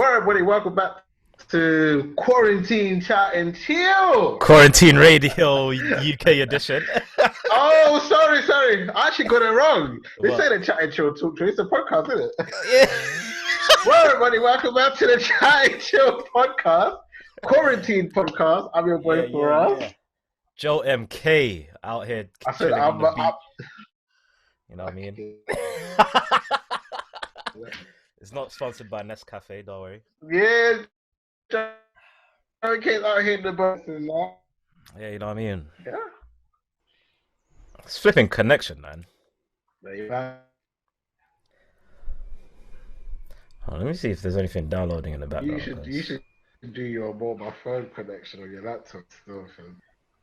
Well, everybody, welcome back to Quarantine Chat and Chill. Quarantine Radio UK edition. Oh, sorry. I actually got it wrong. This What? ain't a Chat and Chill talk to. It's a podcast, isn't it? Yeah. Well, everybody, welcome back to the Chat and Chill podcast, Quarantine podcast. I'm your boy Firahs. Joe MK out here I said, chilling on the beach. I'm You know what I mean? It's not sponsored by Nescafe, don't worry. yeah. Okay, out here in the bus and that. Yeah, you know what I mean? Yeah. It's flipping connection, man. There you are. Oh, let me see if there's anything downloading in the background. You should do your mobile phone connection on your laptop stuff. And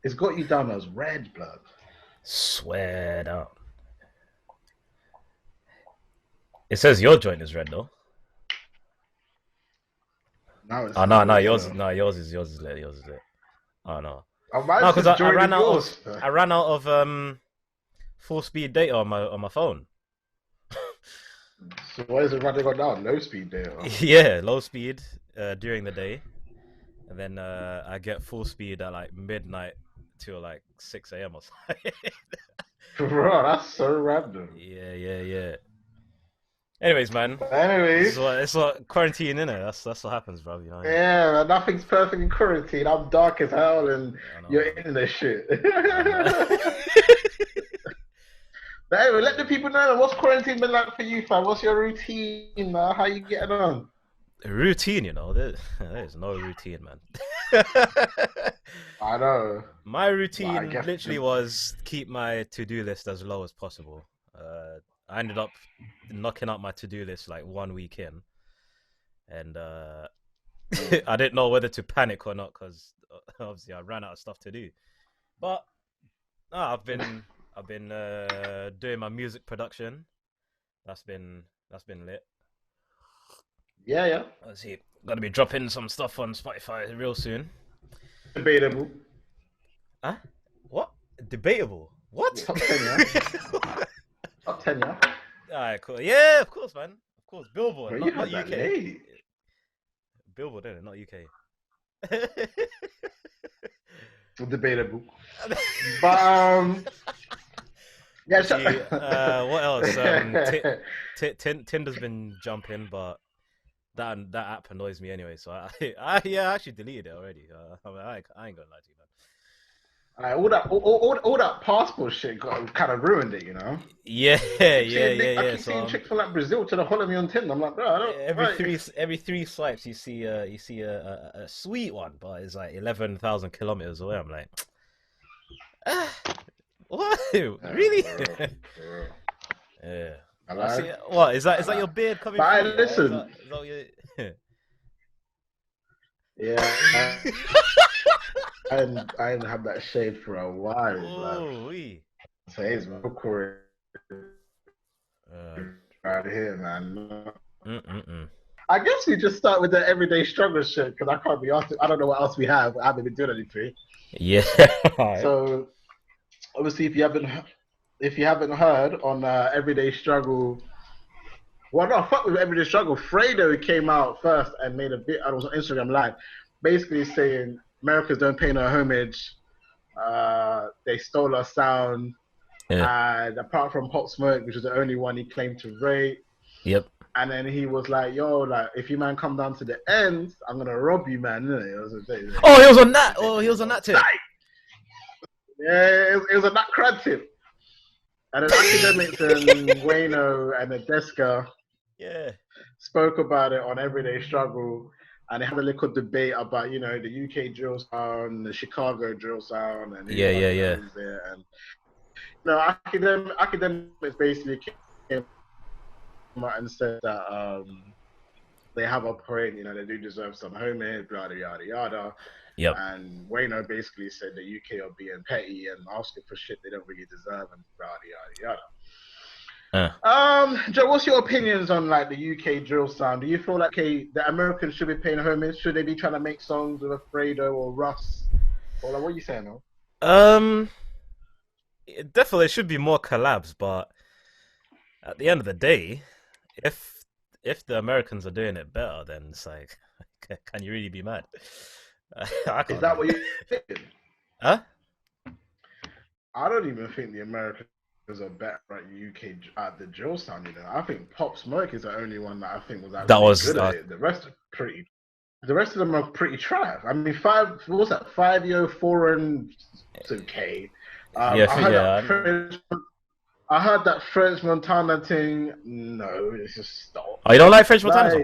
it's got you down as red, blood. Swear down. It says your joint is red though. Now it's yours is lit. Oh no. No, because I ran out of full speed data on my phone. So why is it running on now? Low speed data. Yeah, low speed during the day, and then I get full speed at like midnight till like 6 a.m. or something. Bro, that's so random. Yeah. Anyways, man. It's what quarantine, innit? That's what happens, bro. You know. Yeah, man, nothing's perfect in quarantine. I'm dark as hell, and you're in this shit. But anyway, let the people know, what's quarantine been like for you, fam? What's your routine, man? How you getting on? Routine, you know, there's no routine, man. I know. My routine literally was keep my to-do list as low as possible. I ended up knocking out my to-do list like 1 week in, and I didn't know whether to panic or not because obviously I ran out of stuff to do. But I've been doing my music production. That's been lit. Yeah. Let's see. Gonna be dropping some stuff on Spotify real soon. Debatable. Huh? What? Debatable? What? Top 10, yeah. Top 10, yeah. Alright, cool. Yeah, of course, man. Of course. Billboard, Bro, not UK. Late. Billboard, isn't it? Not UK. Debatable. But yeah. What else? Tinder's been jumping, but that app annoys me anyway. So I actually deleted it already. I ain't gonna lie to you, man. All that passport shit kind of ruined it, you know. Yeah. I keep seeing chicks from like Brazil to the follow me on Tinder. I'm like, bro, I don't. Every three swipes, you see a sweet one, but it's like 11,000 kilometers away. I'm like, what? Really? For real. Yeah. What is that? Is that your beard coming? But through? Listen. Is that your... Yeah. I didn't have that shade for a while. So it's real cool right here, man. I guess we just start with the everyday struggle shit because I can't be asked. I don't know what else we have. I haven't been doing anything. Yeah. So obviously, if you haven't heard on everyday struggle. Well, no, fuck with everyday struggle. Fredo came out first and made a bit. I was on Instagram Live, basically saying Americans don't pay no homage. They stole our sound. Yeah. And apart from Pop Smoke, which was the only one he claimed to rate. Yep. And then he was like, "Yo, like if you man come down to the end, I'm gonna rob you, man." Oh, he was on that. Oh, he was on that tip. Yeah, it was a that crud tip. And then Academics and Wayno and Adeska spoke about it on Everyday Struggle, and they had a little debate about, the UK drill sound, the Chicago drill sound, and yeah. There. And Academics basically came out and said that they have a point, they do deserve some homage, yada yada yada. Yep. And Wayno basically said the UK are being petty and asking for shit they don't really deserve and yada yada yada. Joe, what's your opinions on like the UK drill sound? Do you feel like the Americans should be paying homage? Should they be trying to make songs with Fredo or Russ? Or like, what are you saying, though? Definitely should be more collabs, but at the end of the day, if if the Americans are doing it better, then it's like, can you really be mad? I can't. Is that what you're thinking? Huh? I don't even think the Americans are better at UK at the drill sound. I think Pop Smoke is the only one that I think was actually good at it. The rest are pretty. The rest of them are pretty trash. I mean, what was that? 5-year foreign. It's okay. I heard that French Montana thing. No, it's just stop. Oh, you don't like French Montana?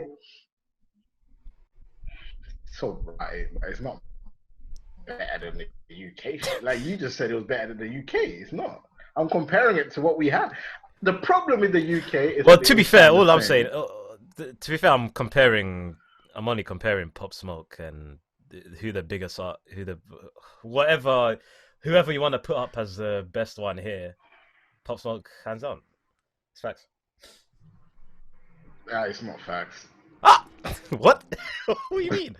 It's alright, but it's not better than the UK. Like you just said, it was better than the UK. It's not. I'm comparing it to what we had. The problem with the UK is. Well, to be fair, all I'm saying, to be fair, I'm only comparing Pop Smoke and who the biggest are, whoever you want to put up as the best one here. Pop Smoke, hands on. It's facts. It's not facts. Ah, what? What do you mean?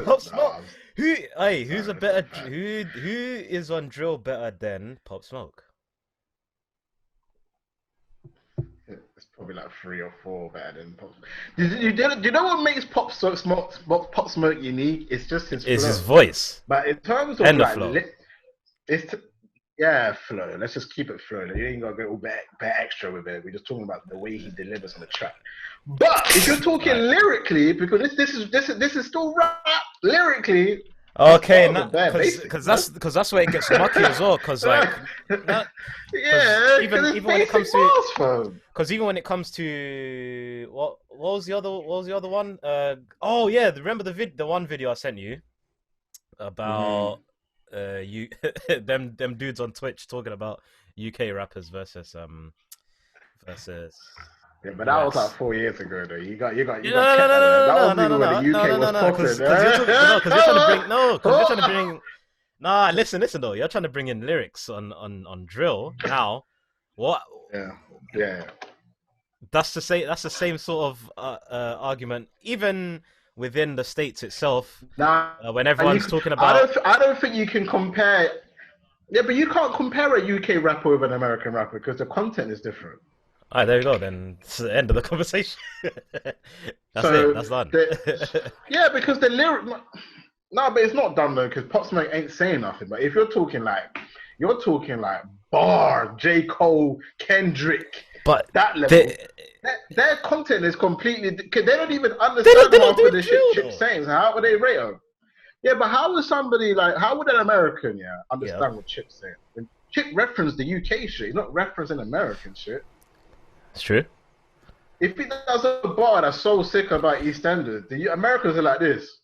Pop Smoke. Who's a better? Who is on drill better than Pop Smoke? It's probably like 3 or 4 better than Pop Smoke. Do you know what makes Pop Smoke unique? It's just his flow. It's his voice. But in terms of flow. Flow. Let's just keep it flow. You ain't gotta go all bit extra with it. We're just talking about the way he delivers on the track. But if you're talking lyrically, because this is still rap lyrically. Okay, because that's where it gets mucky as well. Because like, even when it comes to, even when it comes to what was the other one? Oh yeah, remember the one video I sent you about them dudes on Twitch talking about UK rappers versus. Yeah, but that was like 4 years ago, though. You got. No. Because you're trying to bring. Nah, listen, though. You're trying to bring in lyrics on drill now. What? Yeah. That's the same sort of argument, even within the States itself. When everyone's talking about. I don't think you can compare. Yeah, but you can't compare a UK rapper with an American rapper because the content is different. All right, there you go. Then it's the end of the conversation. That's done. Yeah, because the lyric. No, but it's not done though, because Pop Smoke ain't saying nothing. But if you're talking like Bar, J. Cole, Kendrick, but that level, their content is completely. They don't even understand half of the shit Chip's saying. So how would they rate them? Yeah, but how would somebody how would an American understand what Chip's saying? When Chip referenced the UK shit, he's not referencing American shit. It's true. If he does a bar that's so sick about EastEnders, the Americans are like this.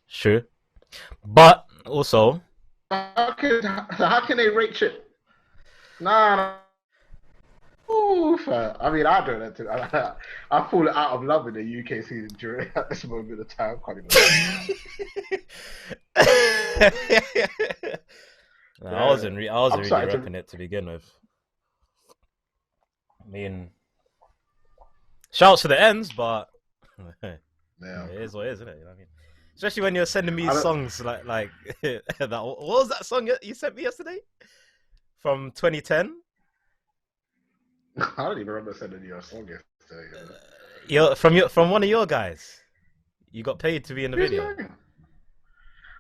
Sure. But also, how can they rate Chip? Nah. Oof. I mean, I don't know. I fall out of love with the UK season during at this moment of time. I wasn't really repping it to begin with. I mean, shouts to the ends, but it is what it is, isn't it? You know what I mean? Especially when you're sending me songs like that. What was that song you sent me yesterday? From 2010? I don't even remember sending you a song yesterday. From one of your guys. You got paid to be in the video.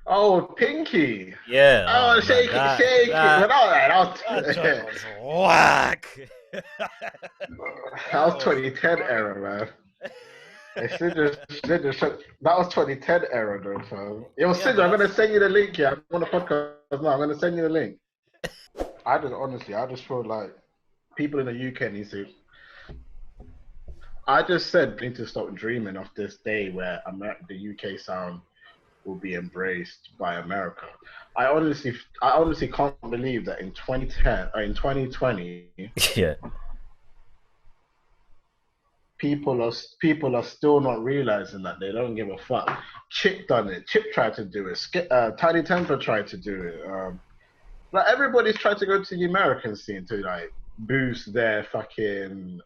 Oh, Pinky. Yeah. Oh, shake it. But all right, that was whack. That was 2010 era, man. Sidra, that was 2010 era, though, fam. Yo, Sidra, I'm gonna send you the link. Yeah, I'm on the podcast now. I'm gonna send you the link. I just feel like people in the UK need to. I just said need to stop dreaming of this day where the UK sound will be embraced by America. I honestly can't believe that in 2020, yeah, people are still not realizing that they don't give a fuck. Chip done it. Chip tried to do it. Tiny Temper tried to do it. Like everybody's tried to go to the American scene to like boost their fucking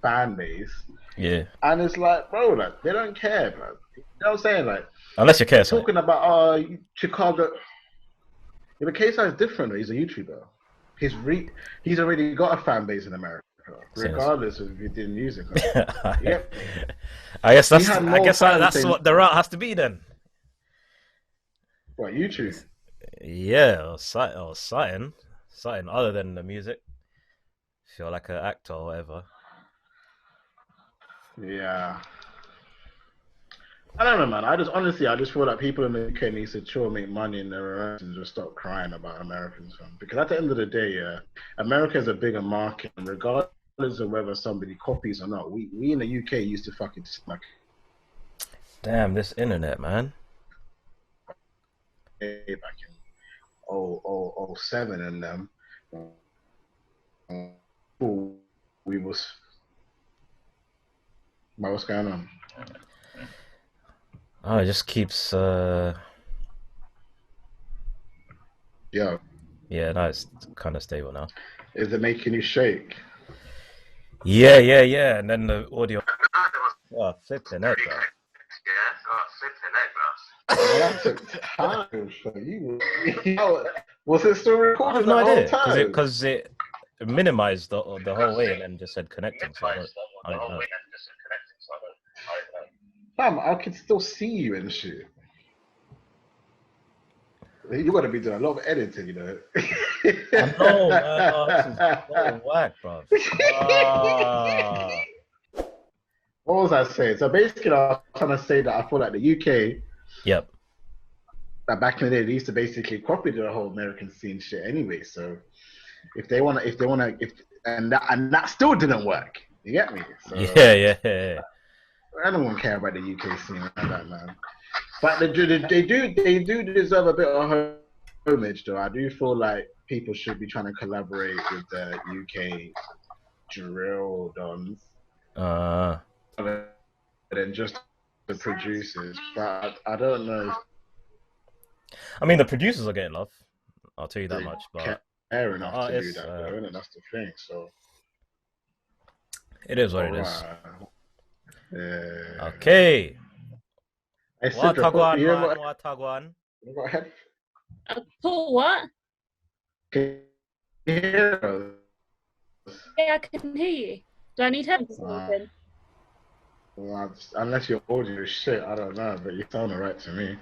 fan base. Yeah. And it's like, bro, like they don't care, bro. You know what I'm saying? Like, unless you care. Talking about Chicago. Yeah, but KSI is different. He's a YouTuber. he's already got a fan base in America, regardless of if he did music. Yep. I guess that's what the route has to be then. What, YouTube? Yeah, or something other than the music. Feel like an actor or whatever. Yeah. I don't know, man. I just feel like people in the UK need to chill, make money in their own and just stop crying about Americans, fam. Because at the end of the day, America is a bigger market, and regardless of whether somebody copies or not, we in the UK used to fucking smack. Damn, this internet, man. Back in 07 and them, we was. What's going on? Oh, it just keeps. Yeah. Yeah, no, it's kind of stable now. Is it making you shake? Yeah. And then the audio. Oh, flipping heck, bro. That took time for you. Was it still recording? I have no idea because it minimized the whole way and then just said connecting. So I don't know. Fam, I can still see you and shit. You gotta be doing a lot of editing, you know. I know, man. Oh, this is so whack, bro. What was I saying? So basically, I was trying to say that I feel like the UK. Yep. That back in the day, they used to basically copy the whole American scene shit anyway. So if and that still didn't work. You get me? So, yeah. I don't want to care about the UK scene like that, man. But they do deserve a bit of homage, though. I do feel like people should be trying to collaborate with the UK drill dons, than just the producers. But I don't know. I mean, the producers are getting love. I'll tell you that much. But care enough to do that, though, and that's the thing. So it is what it is. Yeah. Okay. Hey, What Sidra, tagwan? You got head? Paul, what? Can you hear us? Yeah, I can hear you. Do I need headphones open? Well, unless your audio is shit, I don't know, but you sound alright to me.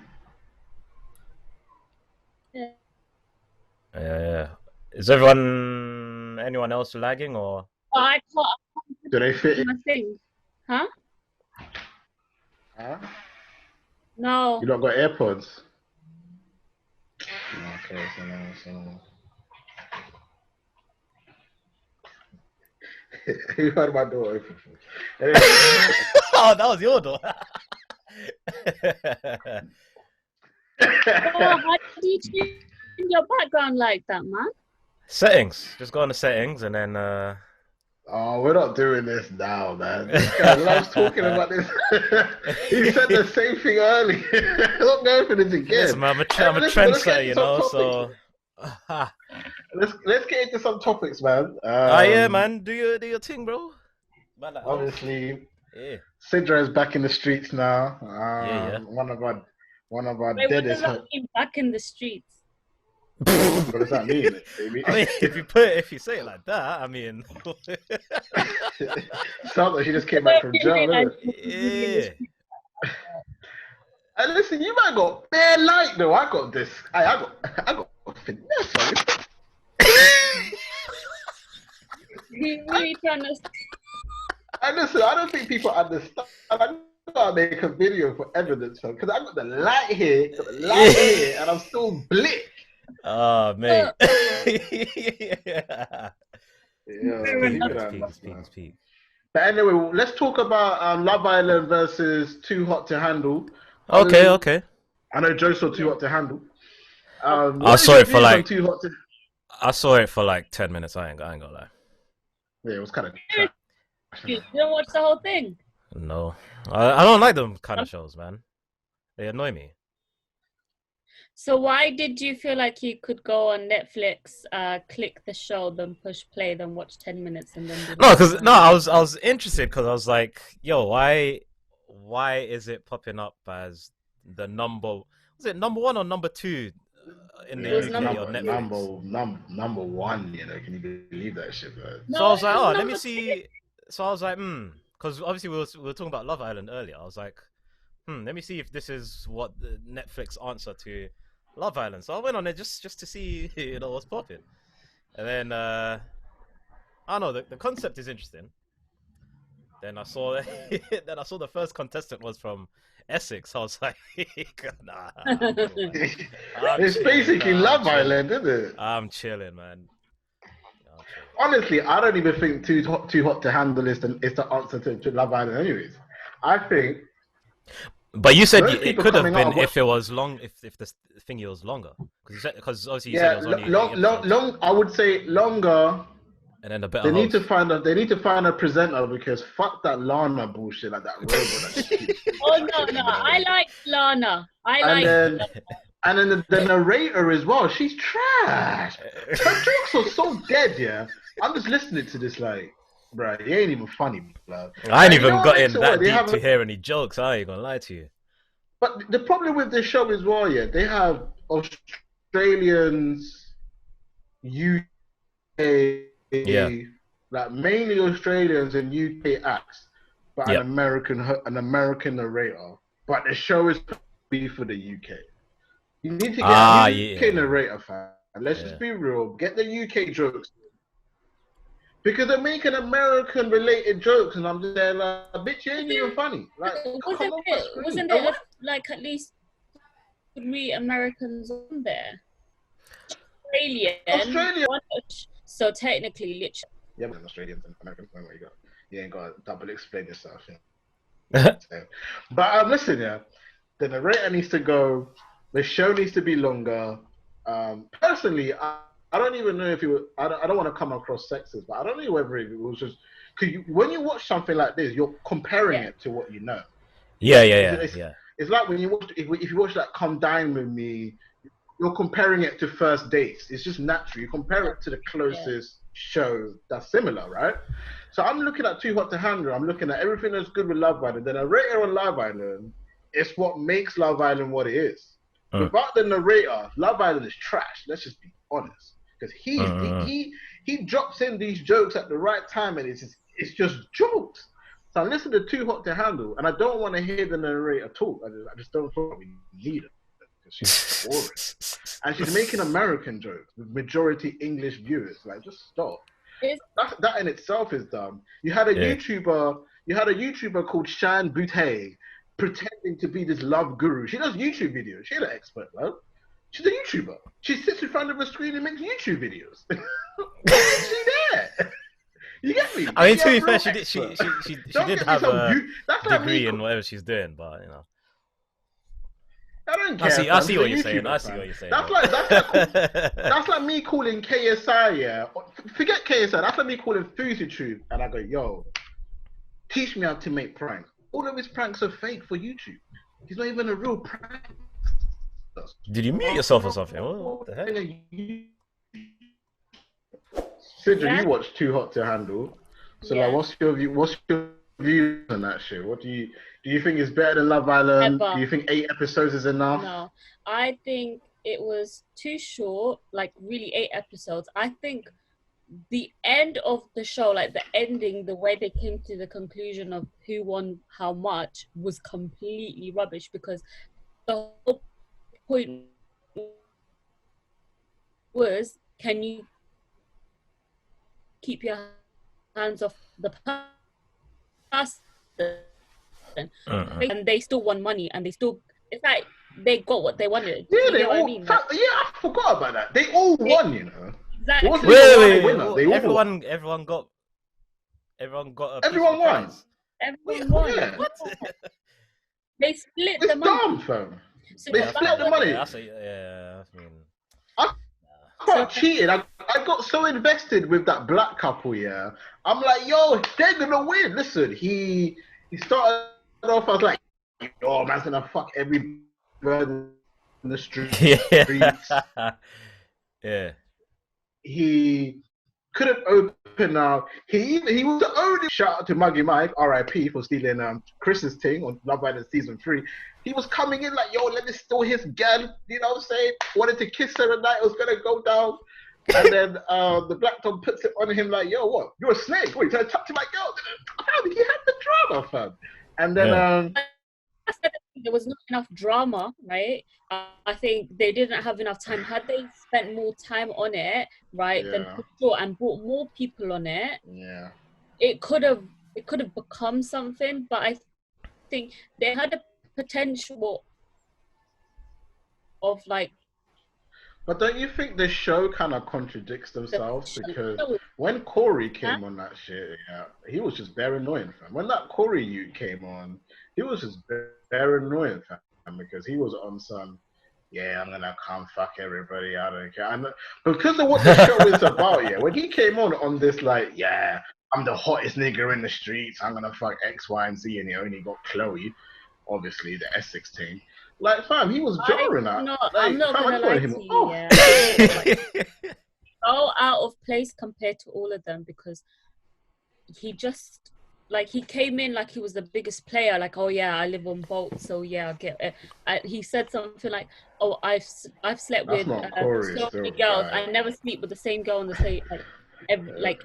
Yeah. Is anyone else lagging or? Oh, I can't. Do they fit in? My thing. Huh? No. You don't got AirPods? Okay, so you heard my door open. Anyway. Oh, that was your door. How do you change your background like that, man? Settings. Just go on the settings and then. Oh, we're not doing this now, man. This guy loves talking about this. He said the same thing earlier. I'm not going for this again. Listen, man, I'm a trendsetter, you know, so. Let's get into some topics, man. Yeah, man. Do your thing, bro. Man, like, obviously, yeah. Sidra is back in the streets now. Yeah. One of our deadest. Back in the streets. What does that mean, baby? I mean, if you say it like that, I mean. Sounds like she just came back from jail, yeah. And listen, you might got bare light though. I got this. I got finesse. He really trying to. And listen, I don't think people understand. I gotta make a video for evidence, because I got the light here, and I'm still blick. Oh, mate. Yeah. Peak. But anyway, let's talk about Love Island versus Too Hot to Handle. Okay. I know Joe saw Too Hot to Handle. I saw it for like 10 minutes. I ain't gonna lie. Yeah, it was kind of. You didn't watch the whole thing? No, I don't like them kind of shows, man. They annoy me. So why did you feel like you could go on Netflix, click the show, then push play, then watch 10 minutes, and then? I was interested because I was like, yo, why is it popping up as the number? Was it number one or number two in It the was UK number on Netflix. Number one, you know, can you believe that shit, bro? So I was like, it oh, let me number see. So I was like, because obviously we were talking about Love Island earlier. I was like, let me see if this is what the Netflix answer to Love Island. So I went on it just to see, what's popping. And then I don't know, the concept is interesting. Then I saw the first contestant was from Essex. I was like, nah. It's basically Love Island, isn't it? I'm chilling, man. Honestly, I don't even think too hot to handle is the answer to Love Island, anyways. I think. But you said it could have been if it was long, if the thingy was longer, because obviously you said it was only long. I would say longer. And then the better they need host. they need to find a presenter, because fuck that Lana bullshit, like that robot. Oh no, I like Lana. And then the narrator as well. She's trash. Her jokes are so dead. Yeah, I'm just listening to this like, bruh, it ain't even funny, bro. I ain't even got in that deep to hear any jokes. I ain't gonna lie to you. But the problem with this show as well, yeah, they have Australians, UK, like mainly Australians and UK acts, but an American narrator. But the show is be for the UK. You need to get a UK narrator, fam. Let's just be real. Get the UK jokes. Because they're making American related jokes, and I'm just there like, bitch, you ain't even funny. Like, wasn't there like at least 3 Americans on there? Australian. So technically, literally. Yeah, but Australians and Americans, where you go. You ain't got to double explain yourself. Yeah. But listen, yeah, the narrator needs to go. The show needs to be longer. Personally, I don't even know if it was. I don't want to come across sexist, but I don't know whether it was just because when you watch something like this, you're comparing it to what you know. Yeah. It's like when you watch if you watch like Come Dine With Me, you're comparing it to First Dates. It's just natural. You compare it to the closest show that's similar, right? So I'm looking at Too Hot to Handle. I'm looking at everything that's good with Love Island. The narrator on Love Island is what makes Love Island what it is. Without the narrator, Love Island is trash. Let's just be honest. Because he drops in these jokes at the right time, and it's just jokes. So I listen to Too Hot to Handle, and I don't want to hear the narrator talk. I just don't feel like we need it. Because she's boring. And she's making American jokes with majority English viewers. Like, just stop. That in itself is dumb. You had a YouTuber called Shan Boutte pretending to be this love guru. She does YouTube videos. She's an expert, bro. She's a YouTuber. She sits in front of a screen and makes YouTube videos. Why is she there? You get me? I mean, to be fair, she did have a degree in whatever she's doing, but you know. I don't care. I see what you're saying. That's like me calling KSI. Yeah, forget KSI. That's like me calling FusiTube, and I go, yo, teach me how to make pranks. All of his pranks are fake for YouTube. He's not even a real prank. Did you mute yourself or something? What the heck? Sidra, you watch Too Hot to Handle. So like, what's your view on that shit? What do you think is better than Love Island? Do you think 8 episodes is enough? No, I think it was too short. Like really 8 episodes. I think the end of the show, like the ending, the way they came to the conclusion of who won how much was completely rubbish, because the whole point was, can you keep your hands off the person? And they still won money, and it's like they got what they wanted. Yeah, I forgot about that. They all won, you know. Exactly. Wait. Everyone got Everyone won. Everyone won. Yeah. What? They split the money. Dumb, fam. So they split the money. I cheated. I got so invested with that black couple. Yeah, I'm like, yo, they're gonna win. Listen, he started off. I was like, yo, man's gonna fuck every bird in the streets. Yeah. He couldn't open now. He was the only shout out to Muggy Mike, R.I.P. for stealing Chris's thing on Love Island season 3. He was coming in like, yo, let me steal his girl. You know what I'm saying? Wanted to kiss her at night. It was gonna go down. And then the Black Dog puts it on him like, yo, what? You're a snake. Wait, trying to talk to my girl? Fam, he had the drama, fam. And then there was not enough drama, right? I think they didn't have enough time. Had they spent more time on it, right, then for sure, and brought more people on it, it could have become something. But I think they had a potential of like. But don't you think the show kind of contradicts themselves? Because when Corey came on that shit, he was just very annoying, fam. When that Corey you came on, he was just very annoying, fam, because he was on some, I'm gonna come fuck everybody, I don't care. And because of what the show is about, when he came on this like, I'm the hottest nigger in the streets, I'm gonna fuck X, Y, and Z, and he only got Chloe, obviously the Essex team. Like, fam, he was jarring that. I'm not gonna lie to you, so out of place compared to all of them, because he just, like, he came in like he was the biggest player, like, oh yeah, I live on Bolt, so yeah, I get it. He said something like, oh, I've slept with so many girls. I never sleep with the same girl on the same, every day.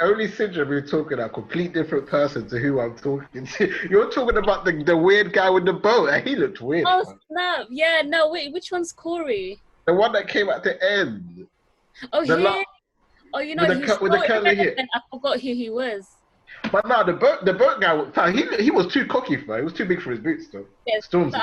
Only Sidra be talking a complete different person to who I'm talking to. You're talking about the weird guy with the boat. He looked weird. Oh, snap. Yeah, no, wait, which one's Corey? The one that came at the end. Oh, yeah. Oh, you know, with the curly hair. I forgot who he was. But no, the boat guy, he was too cocky for it. He was too big for his boots, though. Yes. Stormzy.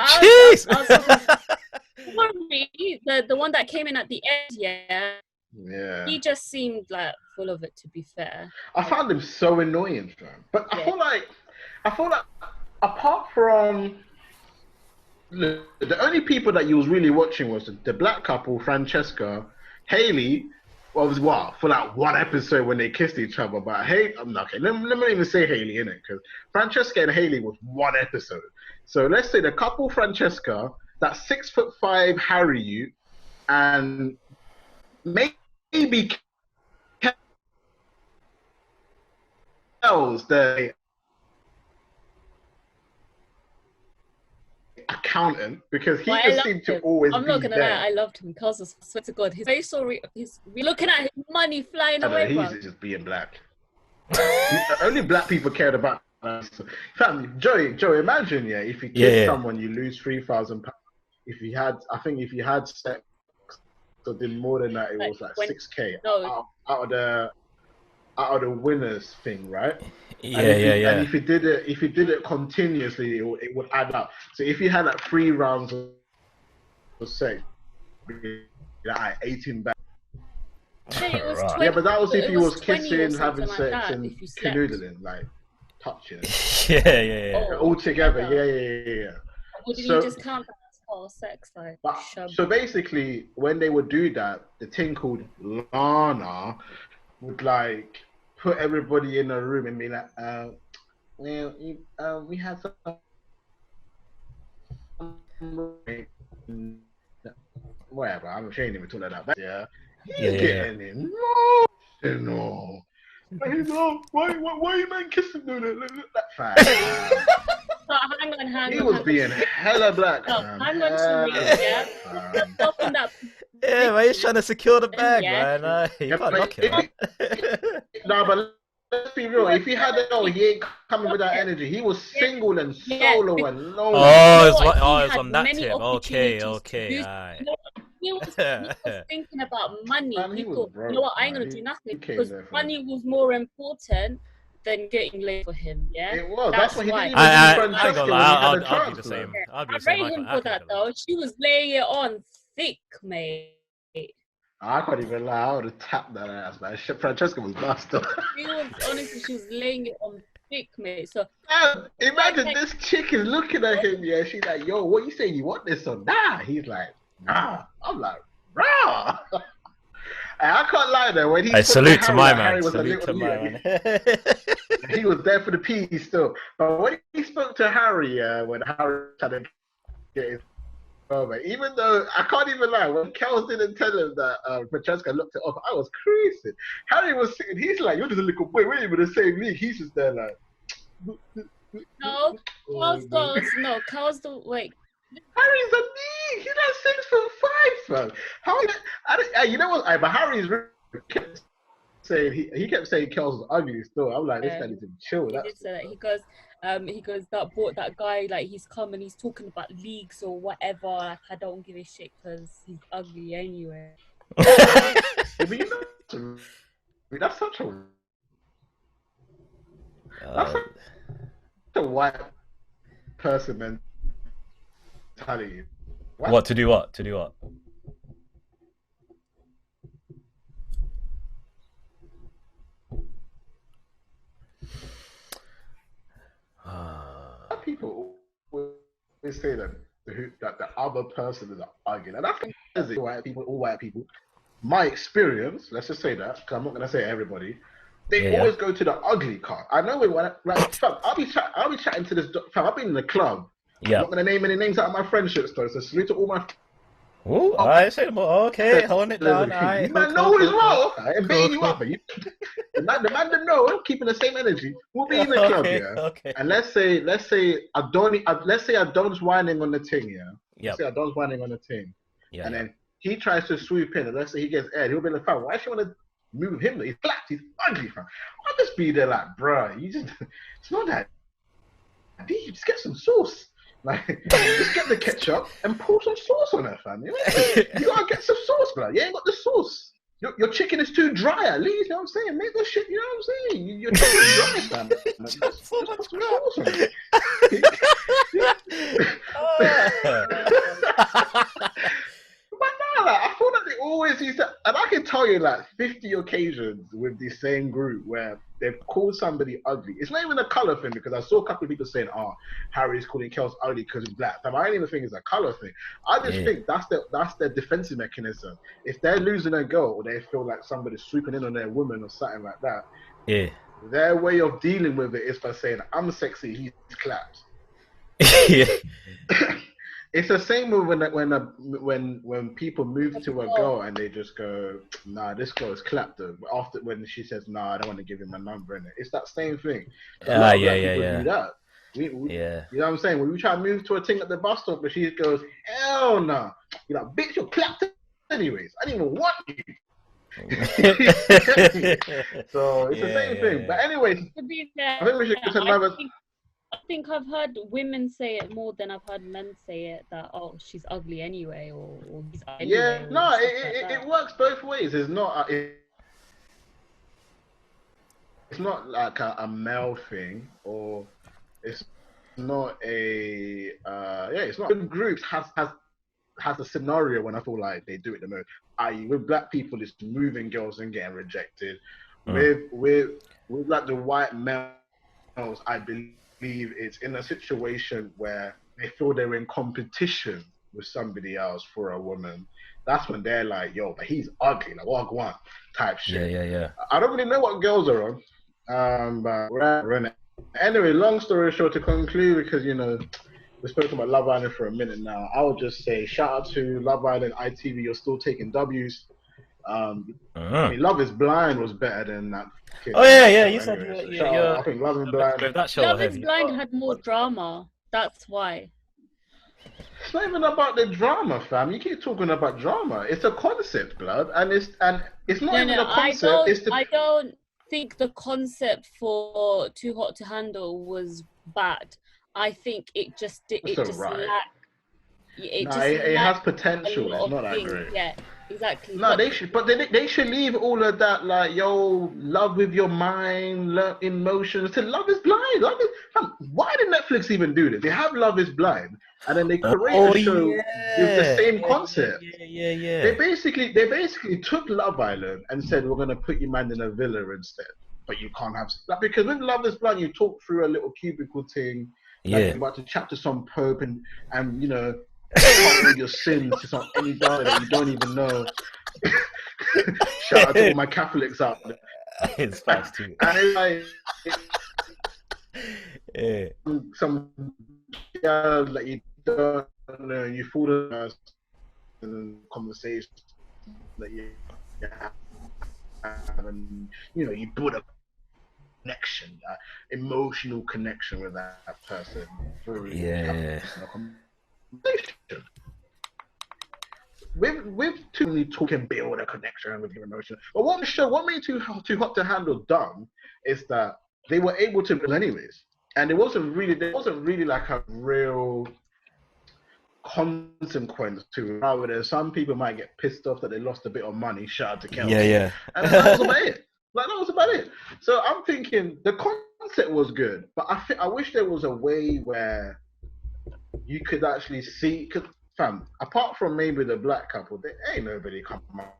The one that came in at the end, yeah. He just seemed like full of it, to be fair. I found him so annoying, fam. But I feel like apart from the only people that you was really watching was the black couple, Francesca, Haley. Was for like one episode when they kissed each other. But let me even say Haley in it, because Francesca and Haley was one episode. So let's say the couple Francesca, that 6'5" Harry you, and maybe Kells, the accountant, because he just seemed to always I'm be not gonna there. lie, I loved him because I swear to God, his face he's looking at his money flying away. He's just being black. Only black people cared about us. Fam, Joey, imagine if you kiss someone, you lose £3,000. If you had sex, so did more than that, it was like 6K out of the winners thing, right? And if you did it continuously, it would add up. So if you had like 3 rounds of sex, like 18 back. Yeah, but that was if you was kissing, having sex, and canoodling, like touching. All together, yeah. Would you just count that as part of sex, like? So basically, when they would do that, the thing called Lana would like put everybody in a room and be like, we had some whatever. I'm ashamed of talking like that. But getting emotional. Why you man kissing doing that fast? Hang on. He was being hella black. Hang on to me, man, he's trying to secure the bag, man. You can't knock him. No, but let's be real. If he had it all, he ain't coming with that energy. He was single and solo and lonely. It's on that tip. Okay. Right. He was thinking about money. He thought, you know what, I ain't gonna do nothing because money was more important than getting laid for him. Yeah, it was. That's why he didn't even I'll do the same. I rate him for that though. She was laying it on thick, mate. I can't even lie. I would have tapped that ass, man. Francesca was bastard. She was laying it on thick, mate. So imagine this chick is looking at him. Yeah, she's like, "Yo, what you saying? You want this or nah?" He's like, "Nah." I'm like, "Rah." I can't lie though. When he salute to my man. Salute to my man. He was there for the peas still. But when he spoke to Harry, when Harry tried to get his man. Even though I can't even lie, when Kels didn't tell him that Francesca looked it off, I was crazy. Harry was sitting, he's like, "You're just a little boy, we're even the same league." He's just there like, No, Carl's the wait. Harry's a knee. He's like 6'5", fam. How? You know what? But Harry's kept saying he kept saying Kels was ugly. Still, I'm like, this guy needs to chill. He did say that. He goes that guy, like, he's come and he's talking about leagues or whatever. Like, I don't give a shit because he's ugly anyway. But you know, that's such a white person mentality. What to do? What to do? What? People always say that the other person is ugly, and that's all white people. My experience, let's just say that, because I'm not gonna say everybody. They always go to the ugly card. I know fam, I'll be chatting to this fam. I've been in the club. Yeah. I'm not gonna name any names out of my friendships though. So salute to all my. Oh, I say more. Okay, hold it down. You man know as well. I'm beating you up, but the man that know, keeping the same energy. We'll be in the club, Okay. And let's say Adon's whining on the thing, Let's say Adon's whining on the thing, and then he tries to swoop in, and let's say he gets aired. He'll be like, "Fam, why she want to move him? He's flat. He's ugly, fam." I'll just be there like, "Bruh, it's not that deep. Just get some sauce." Like, just get the ketchup and pour some sauce on it, fam. You gotta get some sauce, bro. You ain't got the sauce. Your chicken is too dry, at least. You know what I'm saying? Make the shit. You know what I'm saying? Your chicken is dry, fam. Just put some sauce on it. But no, like, I feel like they always used to, and I can tell you like 50 occasions with the same group where they've called somebody ugly. It's not even a color thing, because I saw a couple of people saying, "Oh, Harry's calling Kels ugly because he's black." I don't even think it's a color thing. I just think that's their defensive mechanism. If they're losing a girl, or they feel like somebody's swooping in on their woman or something like that, their way of dealing with it is by saying, "I'm sexy, he's clapped." It's the same with when people move to a girl and they just go, "Nah, this girl is clapped." After when she says, "Nah, I don't want to give him my number," in it, it's that same thing. Do that. You know what I'm saying? When we try to move to a thing at the bus stop, but she goes, "Hell no!" Nah. You're like, "Bitch, you're clapped anyways. I didn't even want you." So it's the same thing. But anyways, I think we should get another. I think I've heard women say it more than I've heard men say it, that, "Oh, she's ugly anyway," or "He's ugly anyway." No, it works both ways. It's not it's not like a male thing, or it's not a it's not. Groups has a scenario when I feel like they do it the most. I.e., with black people, it's moving girls and getting rejected. With like the white males, I believe it's in a situation where they feel they're in competition with somebody else for a woman. That's when they're like, "Yo, but he's ugly, like what one type shit." Yeah. I don't really know what girls are on, but we're in it. Anyway, long story short, to conclude, because we're speaking about Love Island for a minute now, I would just say shout out to Love Island ITV. You're still taking W's. I mean, Love is Blind was better than that. Oh yeah. You said I think Love is Blind. Love is Blind had more drama. That's why. It's not even about the drama, fam. You keep talking about drama. It's a concept, blood, and it's not even a concept. I don't think the concept for Too Hot to Handle was bad. I think it just lacked. It has potential. It's not that great. Yeah, exactly. No, they should leave all of that, like, yo, love with your mind, love emotions. To Love is Blind. Why did Netflix even do this? They have Love is Blind, and then they create a show with the same concept. Yeah. They basically took Love Island and said, "We're gonna put you man in a villa instead, but you can't have that," because with Love is Blind, you talk through a little cubicle thing. Like you're about to chat to some pope and talk with your sins to any guy that you don't even know. Shout out to all my Catholics out there. It's fast too. And it's like some girl that you don't partner and you fall the conversation that you have, and you build a connection, emotional connection with that person through conversation. With too many talking, build a connection with your emotion. But what made Too Hot to Handle done is that they were able to build anyways, and there wasn't really like a real consequence to it. Rather, some people might get pissed off that they lost a bit of money. Shout out to Kelsey. Yeah. And that was about it. Like, that was about it. So I'm thinking the concept was good, but I wish there was a way where you could actually see. Because, fam, apart from maybe the black couple, there ain't nobody come out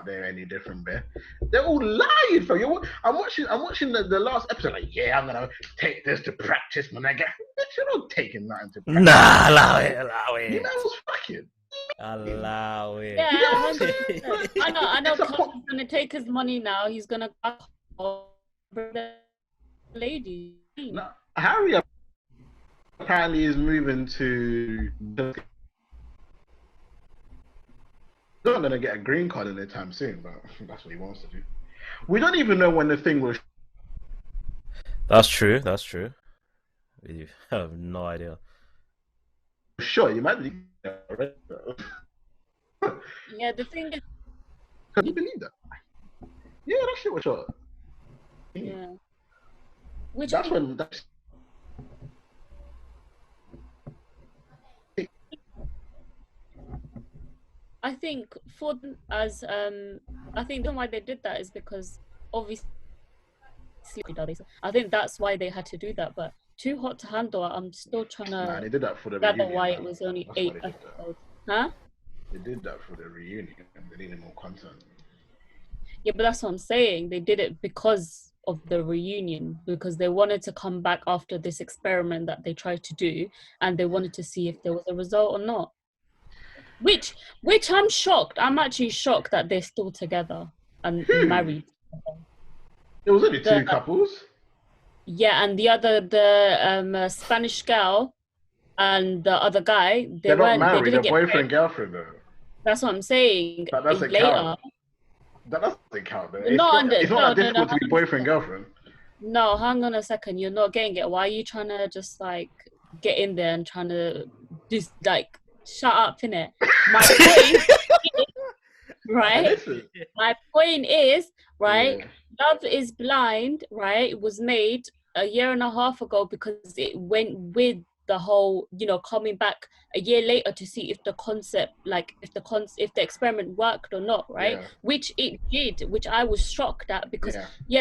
there any different, bear. They're all lying, fam. I'm watching the last episode. Like, yeah, I'm gonna take this to practice, man. You're not taking nothing to practice. Nah, allow it. You know what's fucking. Allow it. Yeah, I know. He's gonna take his money now. He's gonna bring the lady. No, Harry apparently is moving to. He's not gonna get a green card anytime soon, but that's what he wants to do. We don't even know when the thing was. That's true. We have no idea. Sure, you might be. Yeah, the thing is. Can you believe that? Yeah, that shit was short. Yeah. I think for them as I think the reason why they did that is because obviously I think that's why they had to do that. But Too Hot to Handle, I'm still trying to. Nah, they did that for the gather reunion. Why it was only 8 episodes? Huh? They did that for the reunion. They needed more content. Yeah, but that's what I'm saying. They did it because of the reunion, because they wanted to come back after this experiment that they tried to do, and they wanted to see if there was a result or not. Which I'm shocked. I'm actually shocked that they're still together and married. There was only two couples. Yeah, and the Spanish girl and the other guy, they're not married. They're boyfriend girlfriend though. That's what I'm saying. That doesn't count. That doesn't count though. It's not that difficult to be boyfriend girlfriend. No, hang on a second. You're not getting it. Why are you trying to just like get in there and trying to just like shut up, innit? My point is, right? My point is, right? Yeah. Love is Blind, right? It was made a year and a half ago because it went with the whole, coming back a year later to see if the concept, like if the experiment worked or not, right? Yeah. Which it did, which I was shocked at because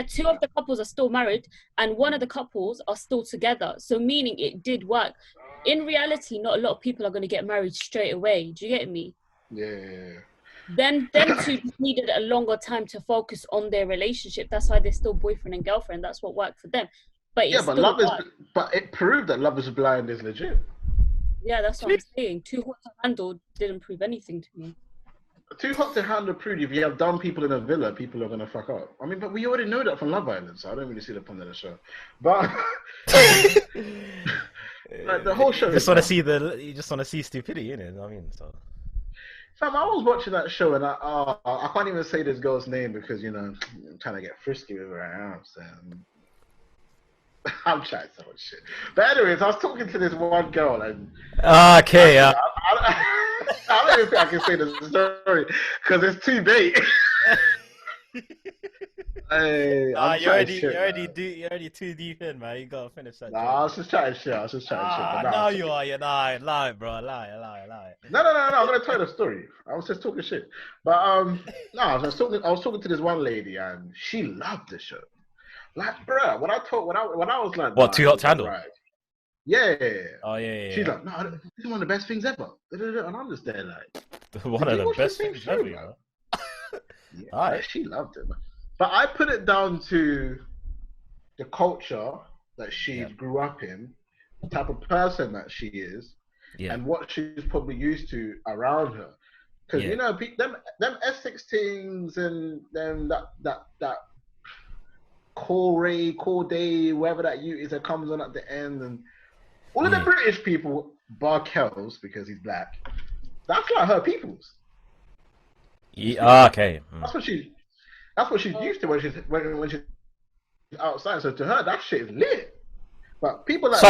two of the couples are still married and one of the couples are still together. So meaning it did work. In reality, not a lot of people are going to get married straight away. Do you get me? Yeah. Then two needed a longer time to focus on their relationship. That's why they're still boyfriend and girlfriend. That's what worked for them. But it proved that Love is Blind is legit. Yeah, that's what I'm saying. Too Hot to Handle didn't prove anything to me. Too Hot to Handle proved if you have dumb people in a villa, people are gonna fuck up. I mean, but we already know that from Love Island, so I don't really see the point of the show. But like the whole show. You just want to see stupidity in it. I mean, so. Fam, I was watching that show and I can't even say this girl's name because I'm trying to get frisky with her. I'm trying so much shit. But anyways, I was talking to this one girl and okay, I don't even think I can say the story because it's too bait. Hey, you're already too deep in, man. You gotta finish that. I was just trying shit. No, you are. You're lying. Lie, bro. Lie. No. I'm gonna tell you the story. I was just talking shit. But no, I was talking to this one lady and she loved the show. Like, bruh, when I was like, what, Too Hot to Handle? Right. Yeah. Oh yeah. She's like, no, this is one of the best things ever. And I'm just there like, one of the best things ever. Yeah, right. She loved it, man. But I put it down to the culture that she grew up in, the type of person that she is, and what she's probably used to around her. Because them Essex things and them that core day, whatever that you is that comes on at the end, and all of the British people Barkels because he's black. That's like her people's. Okay. That's what she's used to when she's outside. So to her, that shit is lit. But people like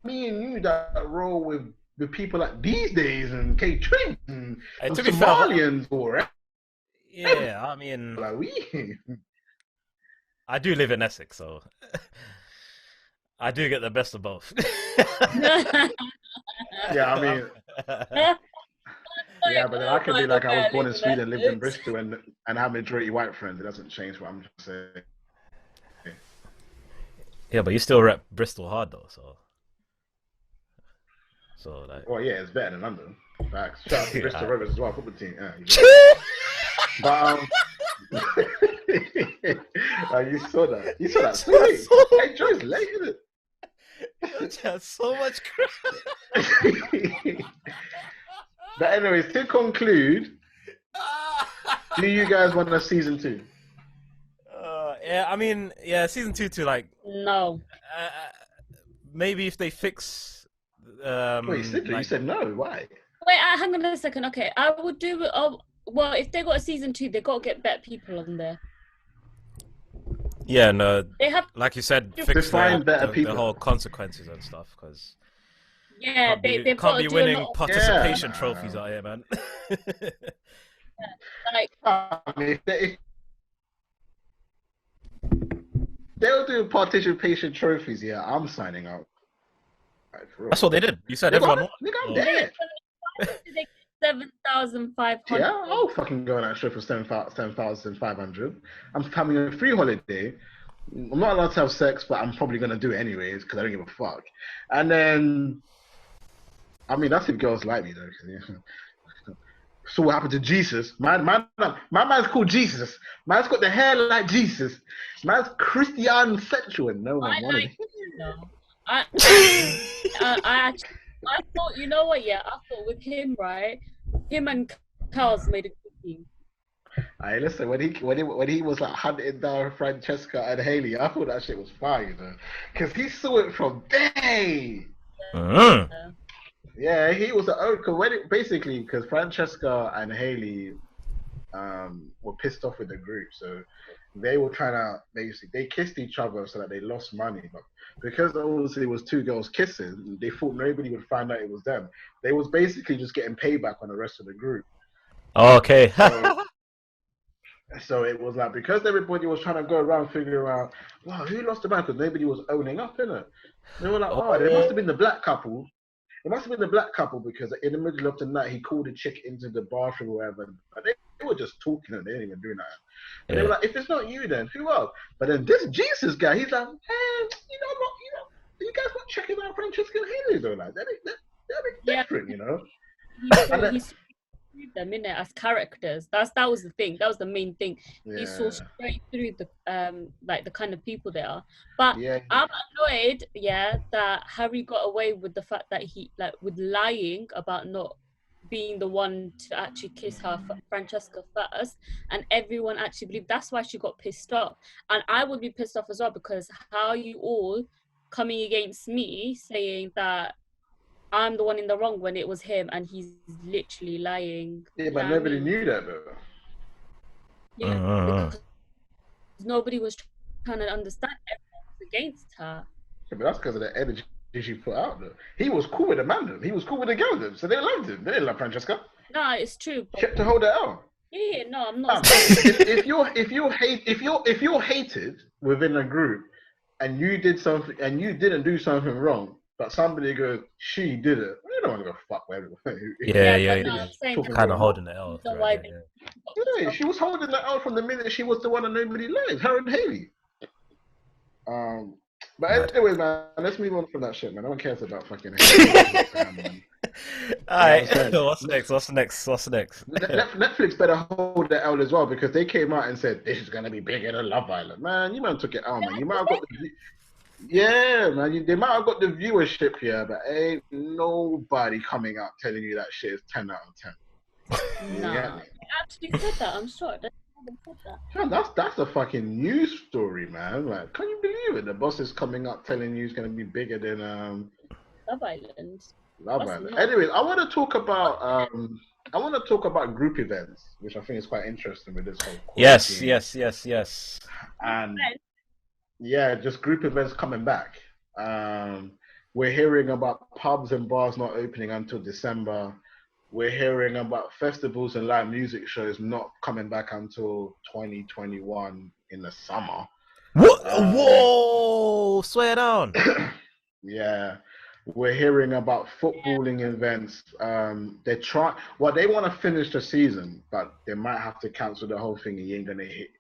me and you that roll with people like these days and K-Twins and Somalians or yeah, I mean, like I do live in Essex, so I do get the best of both. Yeah, I mean, yeah, but then I could be like, I was born in Sweden, lived in Bristol, and have majority white friends. It doesn't change what I'm just saying. Yeah, but you still rep Bristol hard though, so like. Well, yeah, it's better than London. Facts. Shout out to Bristol Rovers as well, football team. Yeah, but you saw that. You saw that. Hey, Joe's late, isn't it? That's so much crap. But anyways, to conclude, do you guys want a season 2? Yeah, I mean, yeah, season 2 to like. No. Maybe if they fix. Wait, Sidra, you said no. Why? Wait, hang on a second. Okay, I would do it. Well, if they got a season 2, they got to get better people on there. Yeah, no. They have, like you said, fix the whole consequences and stuff, because. Yeah, they've got to be winning participation trophies out here, man. Like, I mean, they'll do participation trophies. Yeah, I'm signing up. That's what they did. You said everyone won. I'm dead. 7,500. Yeah, I'll fucking go on that show for 7,500. I'm having a free holiday. I'm not allowed to have sex, but I'm probably gonna do it anyways because I don't give a fuck. And then, I mean, that's if girls like me though. Yeah. So what happened to Jesus? My man's called Jesus. Man's got the hair like Jesus. Man's Christian sexual. No one wanted it. I thought, you know what? Yeah, I thought with him, right? Him and Carl's made a good team. Hey, listen, when he was like hunting down Francesca and Haley, I thought that shit was fire, you know, because he saw it from day. Yeah, he was basically because Francesca and Haley were pissed off with the group, so they were trying to they kissed each other so that they lost money, but because obviously it was two girls kissing, they thought nobody would find out it was them. They was basically just getting payback on the rest of the group. Okay. So it was like, because everybody was trying to go around figuring out, wow, who lost the man? Because nobody was owning up, innit? They were like, it must have been the black couple. It must have been the black couple because in the middle of the night, he called a chick into the bathroom or whatever. But they were just talking and they didn't even do that. And they were like, if it's not you, then who else? But then this Jesus guy, he's like, you guys not checking out Francesca and Haley though, like they're different, you know. He saw them in it as characters. That was the thing. That was the main thing. Yeah. He saw straight through the like the kind of people they are. But I'm annoyed, that Harry got away with the fact that he with lying about not being the one to actually kiss her Francesca first, and everyone actually believed. That's why she got pissed off, and I would be pissed off as well, because how are you all coming against me saying that I'm the one in the wrong when it was him and he's literally lying. Yeah, but nobody knew that though. Yeah, because nobody was trying to understand. Everyone was against her. Yeah, but that's because of the energy she put out though. He was cool with the man though. He was cool with the girl though. So they loved him. They didn't love Francesca. No, it's true. She had to hold it out. Yeah, no, I'm not. if you're hated within a group and you did something and you didn't do something wrong, but somebody goes, she did it. You don't want to go fuck with everyone. Kind of holding it out. Yeah, she was holding it out from the minute she was the one that nobody liked, her and Haley. But anyway, man, let's move on from that shit, man. No one cares about fucking Haley. Alright, what's next? Netflix better hold the L as well, because they came out and said this is gonna be bigger than Love Island. Man, you might have took it out, man. You might have got they might have got the viewership here, but ain't nobody coming out telling you that shit is 10 out of 10. No, I actually said that. I'm sure. Man, that's a fucking news story, man. Like, can you believe it? The boss is coming up telling you it's gonna be bigger than Love Island. Love Island. Anyways, I want to talk about group events, which I think is quite interesting with this whole Yes. And yeah, just group events coming back. We're hearing about pubs and bars not opening until December. We're hearing about festivals and live music shows not coming back until 2021 in the summer. What? Whoa! Swear down. Yeah. We're hearing about footballing events. They want to finish the season, but they might have to cancel the whole thing. You ain't gonna hit.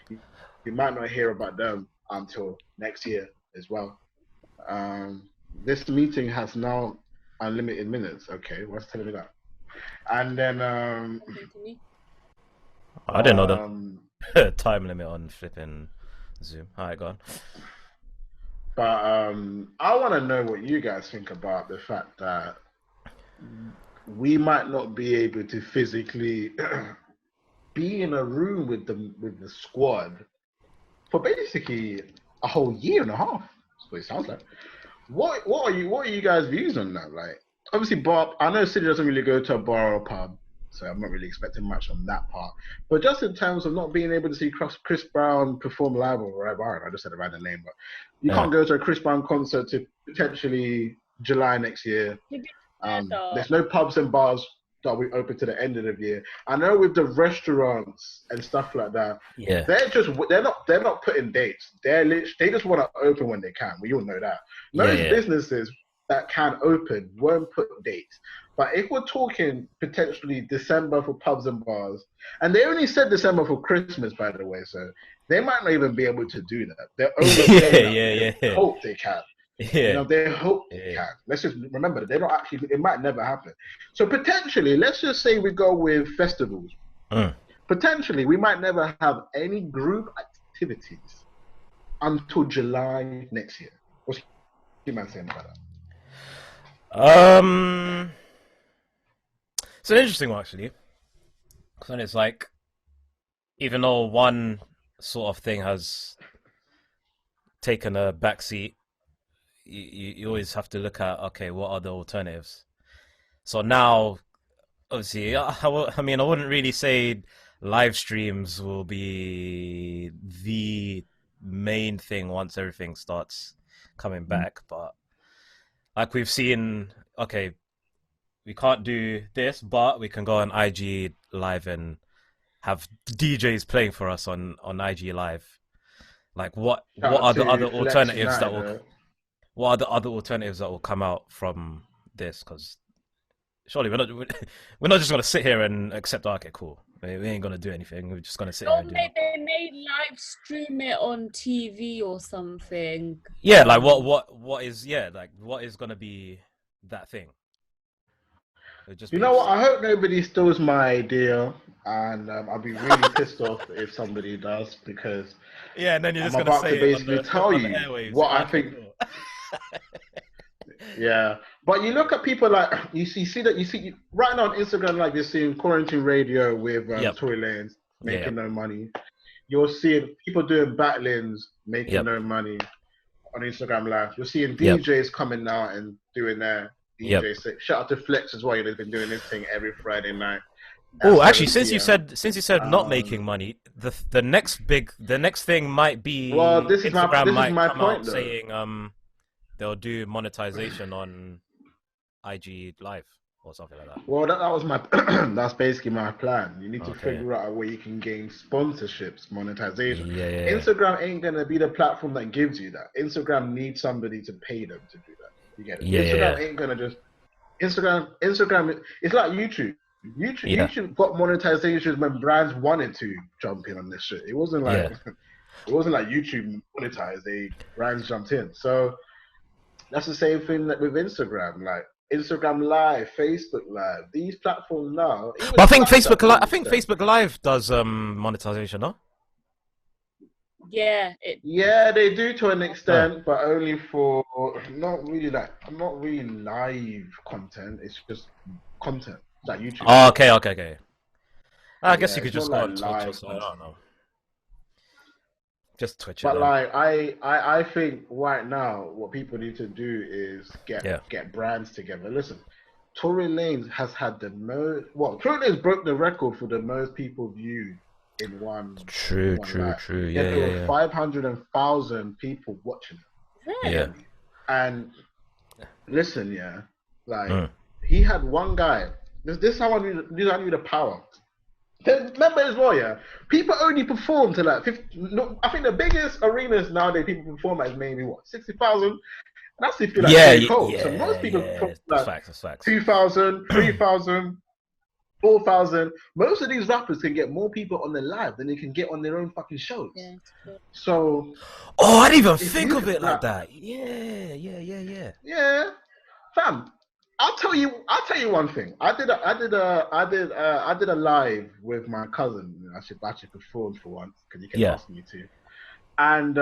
You might not hear about them until next year as well. This meeting has now unlimited minutes. Okay, what's telling me that? And then I didn't know the time limit on flipping Zoom. All right, go on. But I want to know what you guys think about the fact that we might not be able to physically be in a room with the squad for basically a whole year and a half. That's what it sounds like. What are you guys' views on that? Like, obviously, Bob, I know Sidra doesn't really go to a bar or a pub, so I'm not really expecting much on that part. But just in terms of not being able to see Chris Brown perform live or whatever, I just said a random name, but you can't go to a Chris Brown concert to potentially July next year. There's no pubs and bars that we open to the end of the year. I know with the restaurants and stuff like that, they're not putting dates. They just want to open when they can. We all know that. Most businesses that can open won't put dates. But if we're talking potentially December for pubs and bars, and they only said December for Christmas, by the way, so they might not even be able to do that. They're overplaying. They hope they can. Yeah. They hope they can. Let's just remember that they're not actually. It might never happen. So potentially, let's just say we go with festivals. Potentially, we might never have any group activities until July next year. What's your man saying about that? It's an interesting one, actually. Because it's like, even though one sort of thing has taken a backseat, you always have to look at, okay, what are the alternatives? So now, obviously, I mean, I wouldn't really say live streams will be the main thing once everything starts coming back. But like we've seen, okay, we can't do this, but we can go on IG Live and have DJs playing for us on IG Live. Like, what are the other alternatives that will... What are the other alternatives that will come out from this? Because surely we're not just gonna sit here and accept. Okay, cool. We ain't gonna do anything. We're just gonna sit here. They may live stream it on TV or something. Yeah, like what is gonna be that thing? You know what? I hope nobody steals my idea, and I'll be really pissed off if somebody does, because and then you're just I'm about to basically tell you what I think. Yeah, but you look at people like you see right now on Instagram, like you're seeing quarantine radio with Tory Lanez making no money. You're seeing people doing battlings making no money on Instagram Live. You're seeing DJs coming out and doing their DJ set. Shout out to Flex as well. They've been doing this thing every Friday night. Oh, actually, since you said not making money, the next thing might be Instagram might come out saying they'll do monetization on IG Live or something like that. Well, that was my that's basically my plan. You need to figure out a way you can gain sponsorships, monetization. Instagram ain't gonna be the platform that gives you that. Instagram needs somebody to pay them to do that. You get it? Instagram ain't gonna just Instagram. It's like YouTube. YouTube got monetization when brands wanted to jump in on this shit. It wasn't like YouTube monetized. Brands jumped in. So that's the same thing with Instagram. Like Instagram Live, Facebook Live, these platforms now. But I think Facebook Live does monetization, no? Yeah. They do to an extent, but only for not really live content. It's just content like YouTube. Oh, okay. I guess you could just go on Twitch or something. I don't know. Just Twitch it. But like, I think right now what people need to do is get brands together. Listen, Tory Lanez has had the most. Well, Tory Lanez broke the record for the most people viewed in one. True. Yeah, there were 500,000 people watching it. Yeah. And listen, like he had one guy. This is how I knew the power. Remember as well, people only perform to like 50. No, I think the biggest arenas nowadays people perform at is maybe what 60,000. And that's if you like cold. So most people perform like 2,000, 3,000, 4,000. Most of these rappers can get more people on their live than they can get on their own fucking shows. Yeah. So. Oh, I didn't even think of it like that. Yeah. Yeah, fam. I'll tell you one thing. I did a live with my cousin. I should actually perform for once because you kept asking me to. And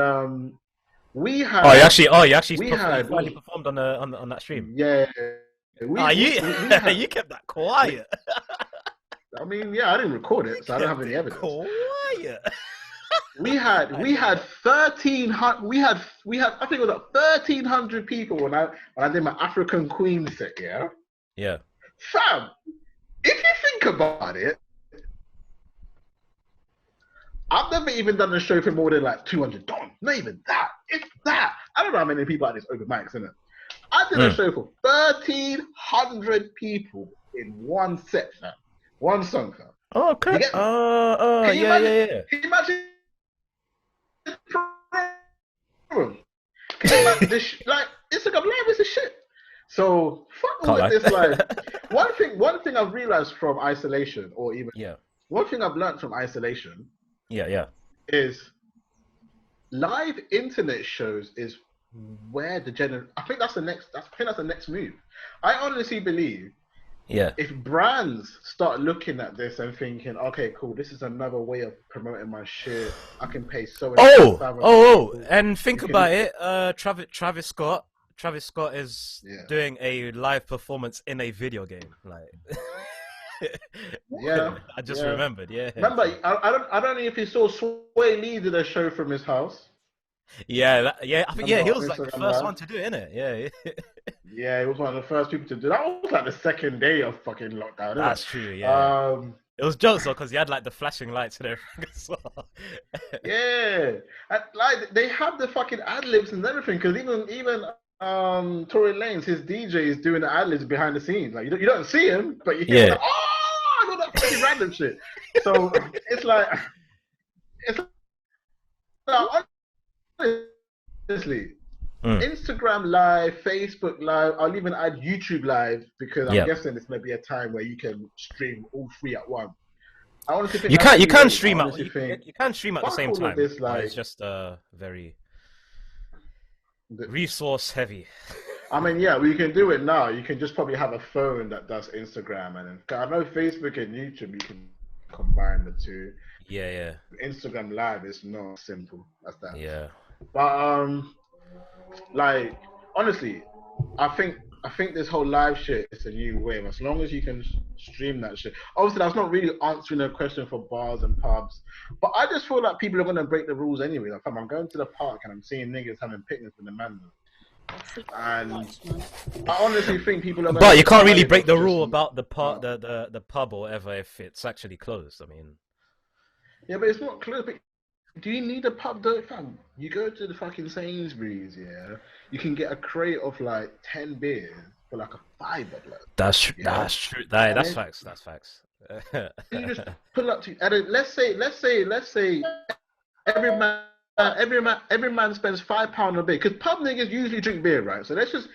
we had. You actually performed on that stream. Yeah. You kept that quiet. I mean, I didn't record it, so I don't have any evidence. Quiet. We had 1,300. We had I think it was like 1,300 people when I did my African Queen set. Yeah. Fam, if you think about it, I've never even done a show for more than like 200 dollars. Not even that. It's that. I don't know how many people at this open mics, innit? I did a show for 1,300 people in one set, fam. One song, fam. Oh, okay. Can you imagine? This, like Instagram Live is a shit. So fuck all of this. Like one thing I've realized from isolation, or even one thing I've learned from isolation, is live internet shows is where I think that's the next move. I honestly believe. Yeah. If brands start looking at this and thinking, okay, cool, this is another way of promoting my shit. I can pay so. And think about it. Travis Scott is doing a live performance in a video game. Like, I just remembered. Yeah. Remember, I don't know if you saw Sway Lee did a show from his house. I think he was like the first one to do it, innit? Yeah, he was one of the first people to do that. Was like the second day of fucking lockdown. That's true. Yeah. It was jokes though, because he had like the flashing lights and everything as well. Yeah, and, like they have the fucking ad libs and everything. Because even Tory Lanez, his DJ is doing the ad libs behind the scenes. Like you don't see him, but you hear like, I know that fucking random shit. So it's like honestly. Instagram Live, Facebook Live, I'll even add YouTube Live because I'm guessing it's going to be a time where you can stream all three at once. I honestly think you can stream at the same time. This, like, it's just very resource heavy. I mean, we can do it now. You can just probably have a phone that does Instagram, and then I know Facebook and YouTube you can combine the two. Yeah. Instagram Live is not simple. That's that. Yeah. But like honestly, I think this whole live shit is a new wave. As long as you can stream that shit. Obviously, that's not really answering a question for bars and pubs, but I just feel like people are gonna break the rules anyway. Like, I'm going to the park and I'm seeing niggas having picnics with the man. And I honestly think people are. But you can't really break the rule about the pub or whatever if it's actually closed. I mean. Yeah, but it's not closed. Do you need a pub though, fam? You go to the fucking Sainsbury's, you can get a crate of like 10 beers for like a $5. That's true. That's facts. That's facts. You just pull up to, and let's say every man spends £5 a beer because pub niggas usually drink beer, right? So let's just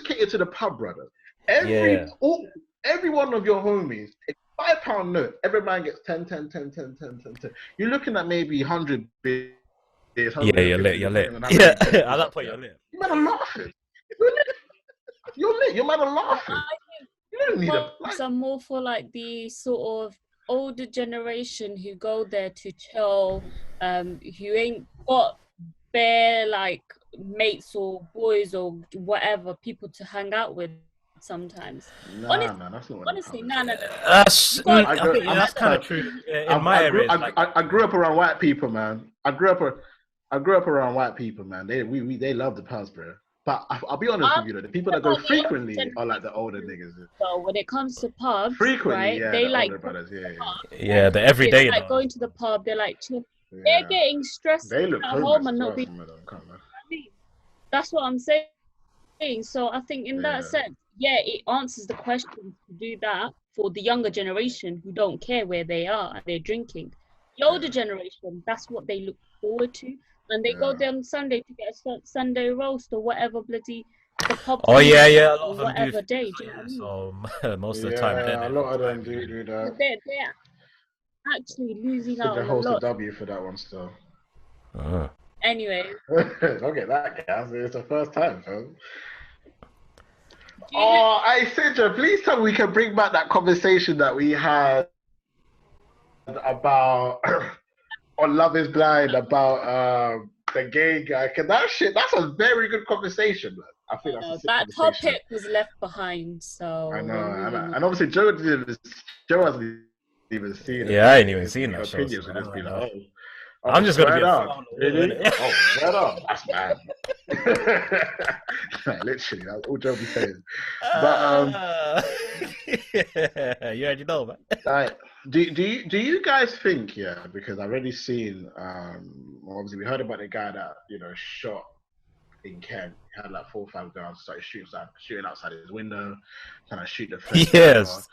cater to the pub, brother. Every one of your homies. £5 note. Every man gets 10. You're looking at maybe 100 beers. You're lit. Yeah, at that point, you're lit. You man are laughing. You're lit. Your man are laughing. You don't need some more for like the sort of older generation who go there to chill, who ain't got bare like mates or boys or whatever people to hang out with. sometimes. Nah, Honestly, man, that's not what honestly, I'm no. That's kind of true. In my area, I grew up around white people, man. I grew up around white people, man. They love the pubs, bro. But I'll be honest with you, though, the people that go frequently are like the older niggas. So when it comes to pubs, Frequently, right? yeah, They the like older brothers, yeah, the everyday. It's like going to the pub. They're like, yeah. they're getting stressed They look at homeless home and as not well, being. some of them, can't they? That's what I'm saying. So I think in that sense, yeah, it answers the question to do that for the younger generation who don't care where they are and they're drinking. The older generation, that's what they look forward to, and they go there on Sunday to get a Sunday roast or whatever bloody the pub. Oh yeah, a lot of them whatever do. day. Do you know what I mean? So most of the time, a lot of them do that. They're actually losing out on a holds lot. a W for that one still. Anyway. Don't get that, guys. It's the first time, fam. Oh, hey, Sidra, please tell me we can bring back that conversation that we had about on Love is Blind, about the gay guy. That's a very good conversation, man. I think that's a that topic was left behind, so I know, and obviously Joe hasn't even seen it. Yeah, I ain't even seen that show. So just be like, I'm just gonna be up. Really? Oh, straight up. That's bad. Literally, that's all Joe be saying. But you already know, man. Like, do you guys think? Yeah, because I've already seen. Obviously, we heard about the guy that shot in Kent. He had like 4 or 5 guns, started shooting outside his window, trying to shoot the fence. Yes.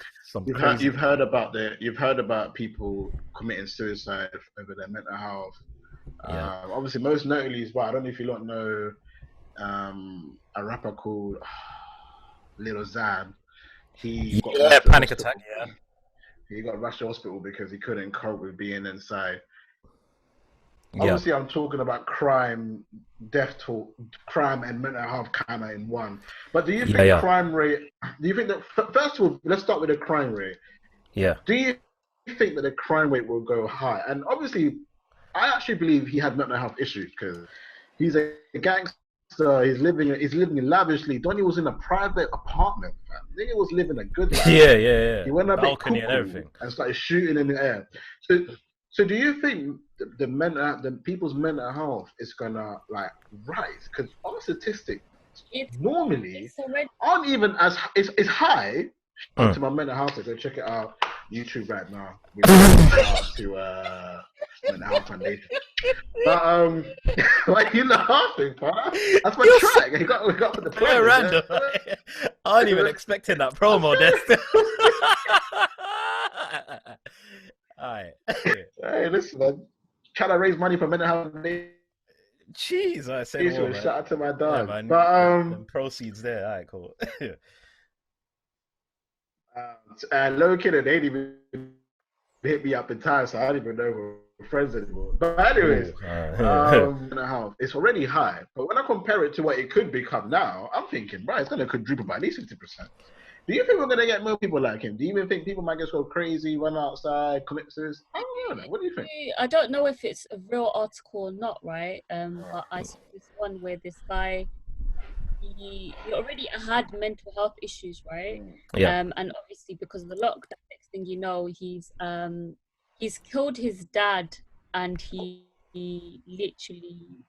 You've heard about people committing suicide over their mental health. Yeah. Obviously, most notably is I don't know if you don't know a rapper called Lil Xan. He got panic attack. Yeah. He got rushed to hospital because he couldn't cope with being inside. Yeah. Obviously, I'm talking about crime, death toll, crime and mental health kind of in one. But do you think crime rate? Do you think that first of all, let's start with the crime rate. Yeah. Do you think that the crime rate will go high? And obviously, I actually believe he had mental health issues because he's a gangster. He's living lavishly. Donnie was in a private apartment. Fam. Nigga was living a good life. Yeah. He went a bit cuckoo and everything and started shooting in the air. So do you think the people's mental health is gonna like rise? Because our statistics normally aren't even as it's high. To my mental health, go check it out. YouTube right now. We to mental health foundation. But why are you laughing, pal? That's my track. We got the play. Random. I wasn't even expecting that promo. Alright. Hey, listen, man. Trying to raise money for mental health. Jeez, I said more, shout out to my dog. Yeah, but proceeds there. Alright, cool. Low kid, they didn't even hit me up in time, so I don't even know we're friends anymore. But anyways, mental health, it's already high. But when I compare it to what it could become now, I'm thinking, right, it's going to quadruple by at least 50%. Do you think we're going to get more people like him? Do you even think people might just go crazy, run outside, commit suicide? I don't know. What do you think? I don't know if it's a real article or not, right? But I saw this one where this guy, he already had mental health issues, right? Yeah. And obviously because of the lockdown, next thing you know, he's killed his dad, and he literally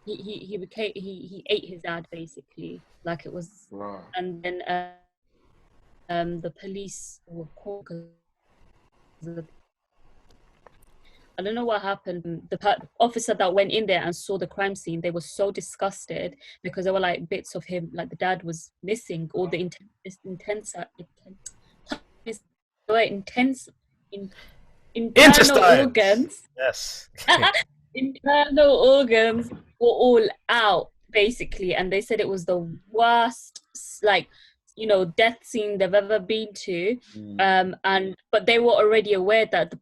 he ate his dad basically, like it was. Wow. And then the police were called because I don't know what happened. The officer that went in there and saw the crime scene, they were so disgusted because there were like bits of him, like the dad was missing, all the internal organs. Yes. Internal organs were all out basically, and they said it was the worst, like, death scene they've ever been to. But they were already aware that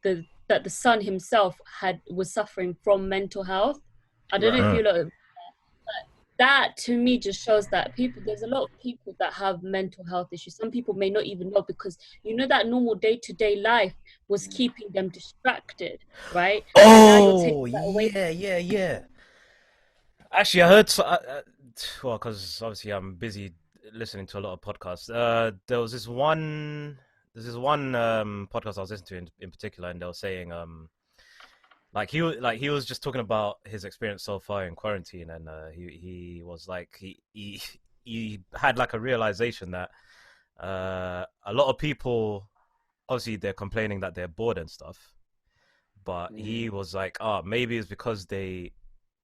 the son himself was suffering from mental health. I don't know if you know. That to me just shows that there's a lot of people that have mental health issues. Some people may not even know, because that normal day-to-day life was keeping them distracted, right? Oh, yeah. Actually, I heard, well, because obviously I'm busy listening to a lot of podcasts. There was this one podcast I was listening to in particular, and they were saying like he was just talking about his experience so far in quarantine, and he was like he had like a realization that a lot of people, obviously they're complaining that they're bored and stuff, but he was like, maybe it's because they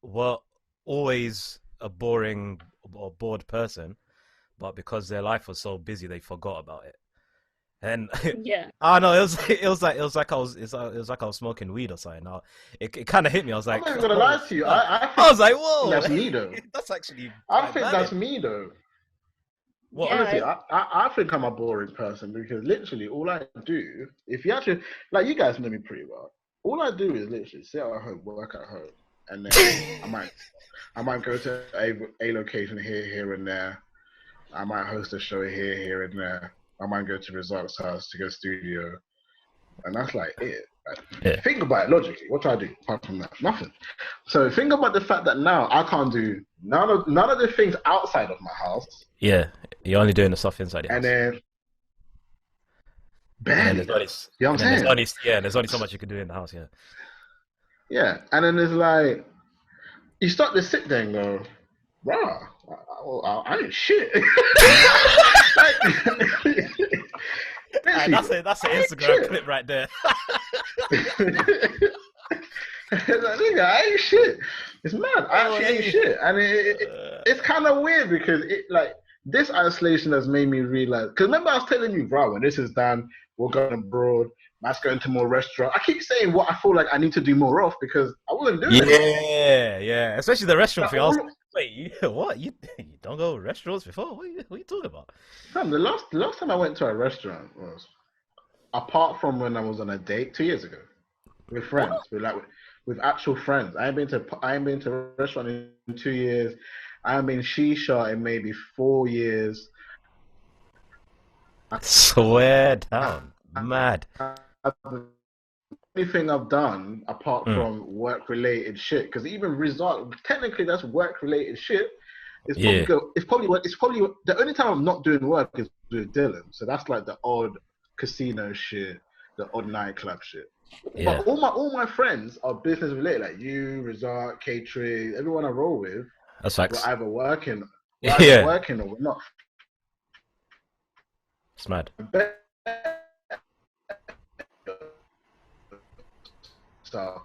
were always a boring or bored person, but because their life was so busy they forgot about it. And yeah, I don't know, it was like I was smoking weed or something. It kind of hit me. I was like, I'm not gonna lie to you. I was like, whoa, that's me though. That's actually. I think that's me though. Well, honestly, I think I'm a boring person because literally all I do, if you actually, like, you guys know me pretty well. All I do is literally sit at home, work at home, and then I might go to a location here and there. I might host a show here and there. I might go to Result's house to go studio, and that's like it. Like, think about it logically. What do I do apart from that? Nothing. So think about the fact that now I can't do none of the things outside of my house. Yeah, you're only doing the stuff inside your house. And then barely. You know what I'm saying? There's only so much you can do in the house. Yeah. Yeah, and then it's like you start to sit there and go, "Wow, I ain't shit." That's an Instagram clip right there. Nigga, I ain't shit. It's mad. I actually ain't shit, and it's kind of weird because this isolation has made me realize. Because remember, I was telling you, bro, when this is done, we're going abroad. Let's go into more restaurants. I keep saying what I feel like I need to do more of because I wasn't doing it. Yeah. Especially the restaurant thing. I was like, wait, what? You don't go to restaurants before? What are you talking about? Fam, the last time I went to a restaurant was, apart from when I was on a date 2 years ago with friends, with actual friends. I ain't been to a restaurant in 2 years. I ain't been shisha in maybe 4 years. I swear down, mad. The only thing I've done apart from work-related shit, because even technically that's work-related shit. It's probably the only time I'm not doing work is with Dylan. So that's like the odd casino shit, the odd nightclub shit. Yeah. But all my friends are business related, like you, Resort, catering, everyone I roll with. That's facts. We're either working, working or we're not. It's mad. So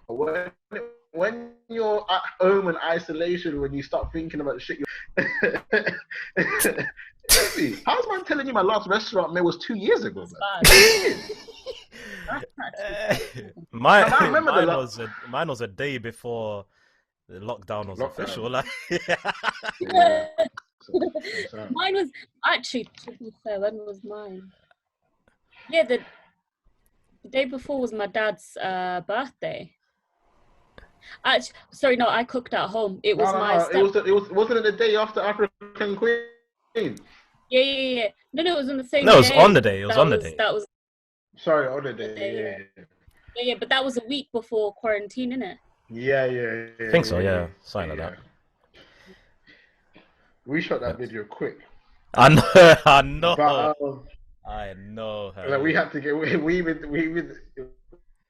when you're at home in isolation, when you start thinking about the shit, how's man telling you my last restaurant meal was 2 years ago? Mine was a day before the lockdown was official. Like, mine was actually, to be fair, when was mine? Yeah, the day before was my dad's birthday. Actually, sorry, no, I cooked at home. It was wasn't it the day after African Queen? Yeah. No, it was on the same. No, day. It was on the day. It was on the day. That was. Sorry, on the day. Yeah, but that was a week before quarantine, innit? Yeah. I think so. Yeah, something like that. We shot that video quick. I know. But, I know. Like we had to get we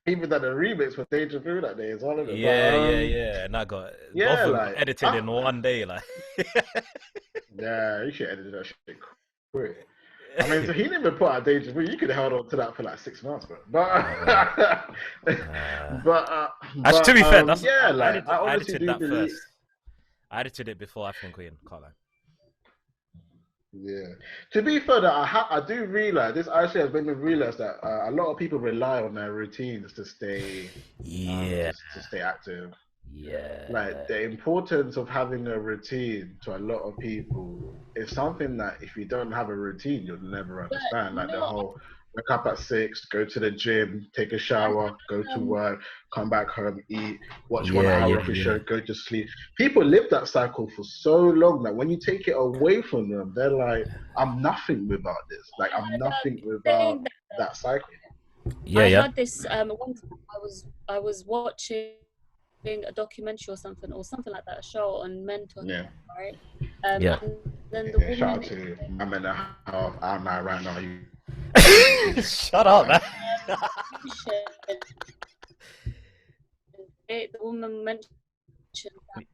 even done a remix for Danger Food that day as well. Yeah. And I got edited in one day, like. Yeah, you should edit that shit quick. I mean, so he didn't even put out Danger Food. You could have held on to that for like 6 months, bro. But to be fair, that's I edited that first. I edited it before African Queen. Can't lie. Yeah. To be fair, that I do realize this actually has made me realize that a lot of people rely on their routines to stay. To stay active. Yeah. Like the importance of having a routine to a lot of people is something that if you don't have a routine, you'll never understand. Like the whole wake up at 6, go to the gym, take a shower, go to work, come back home, eat, watch 1 hour of a show, go to sleep. People live that cycle for so long that when you take it away from them, they're like, I'm nothing without this. Like I'm nothing without that cycle. I had this once I was watching a documentary or something like that, a show on mental health, right? Yeah. And then the woman. Shout out to my mental health. I'm not right now. Shut up, man. The woman mentioned that.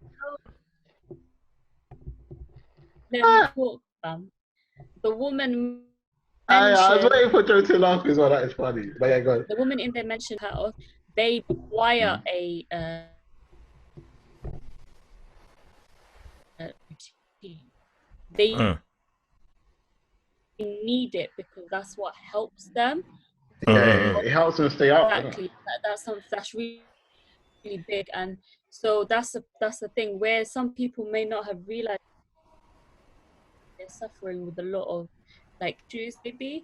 Let me talk. The woman. I was waiting for Joe to laugh as well. That is funny. But yeah, go on. The woman in there mentioned how they require a routine. They need it because that's what helps them. Yeah, it helps them stay up. Exactly. That's something that's really, really big, and so that's the thing where some people may not have realized they're suffering with a lot of like issues. Maybe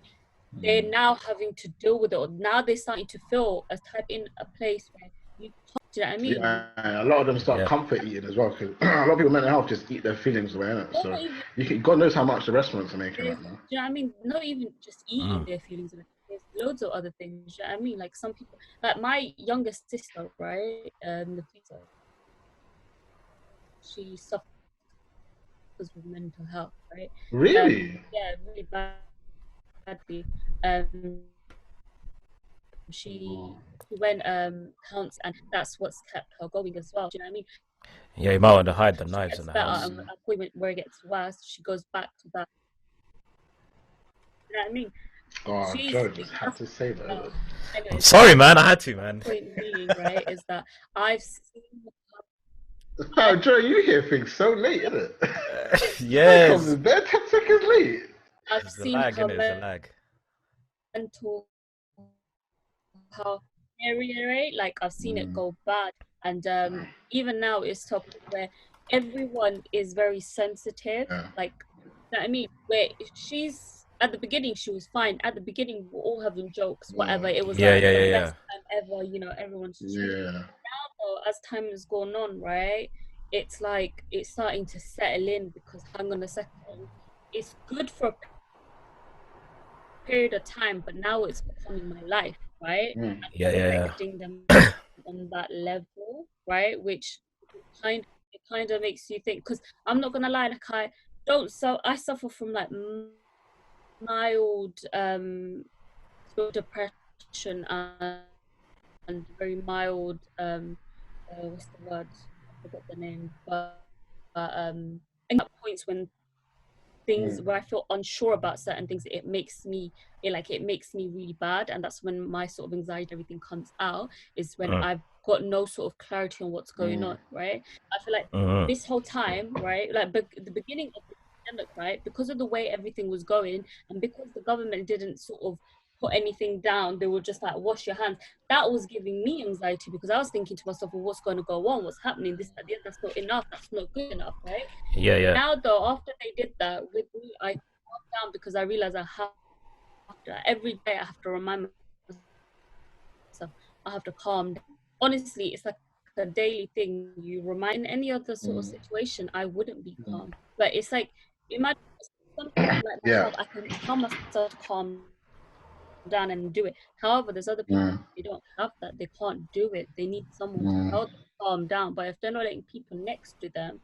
they're now having to deal with it, or now they're starting to feel a type in a place where you can't. Do you know what I mean? Yeah, a lot of them start comfort eating as well because a lot of people mental health just eat their feelings away, innit? So God knows how much the restaurants are making right now. Do you know what I mean? Not even just eating their feelings away. There's loads of other things. Do you know what I mean? Like some people, like my youngest sister, right? Nafisa, she suffers with mental health, right? Really? Yeah, really badly. She went counts, and that's what's kept her going as well. Do you know what I mean? Yeah, you might want to hide the knives in the house. And at a point where it gets worse, she goes back to that. You know what I mean? Oh, Joe just had to say that. Anyway, I'm sorry, man. I had to, man. The point being, right, is that I've seen. Oh, Joe, you hear things so late, isn't it? Yes. Comes in bed 10 seconds late. I've seen lag, her lag. mental health deteriorate. Like I've seen it go bad, and even now it's to a point where everyone is very sensitive. Like, you know what I mean? Where she's at the beginning, she was fine. At the beginning, we're all having jokes, whatever. It was like the best time ever. You know, everyone's now though, as time has gone on, right? It's like it's starting to settle in because hang on a second, it's good for a period of time, but now it's becoming my life, right? Affecting them on that level, right? Which kind of makes you think. Because I'm not gonna lie, like I suffer from like mild depression and very mild what's the word? I forgot the name, but at points when things where I feel unsure about certain things, it makes me really bad, and that's when my sort of anxiety, everything comes out. Is when I've got no sort of clarity on what's going on, right? I feel like this whole time, right, like the beginning of the pandemic, right, because of the way everything was going, and because the government didn't sort of put anything down, they were just like wash your hands. That was giving me anxiety because I was thinking to myself, well, what's going to go on? What's happening? This, that, that's not enough. That's not good enough, right? Now though, after they did that with me, I calmed down because I realized I have to, every day I have to remind myself I have to calm down. Honestly, it's like a daily thing. You remind, in any other sort of situation, I wouldn't be calm. But it's like, imagine something like myself, I can tell myself to calm down and do it. However, there's other people, they don't have that. They can't do it. They need someone to help them calm down. But if they're not letting people next to them,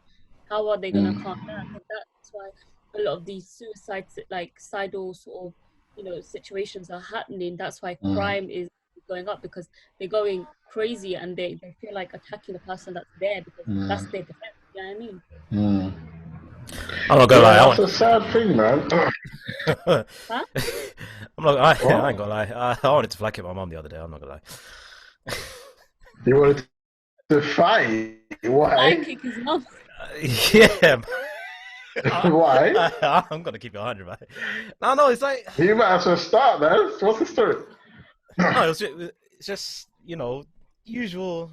how are they going to calm down? And that's why a lot of these suicides, like suicidal sort of, you know, situations are happening. That's why crime is going up, because they're going crazy and they feel like attacking the person that's there because that's their defense. You know what I mean? I'm not gonna lie. That's a sad thing, man. Huh? I'm not. I ain't gonna lie. I wanted to flykick my mom the other day. I'm not gonna lie. You wanted to fight? Why? Flykick his mom. Yeah. Why? I'm gonna keep it 100, man. No, it's like you might have to start, man. What's the story? No, it's just you know, usual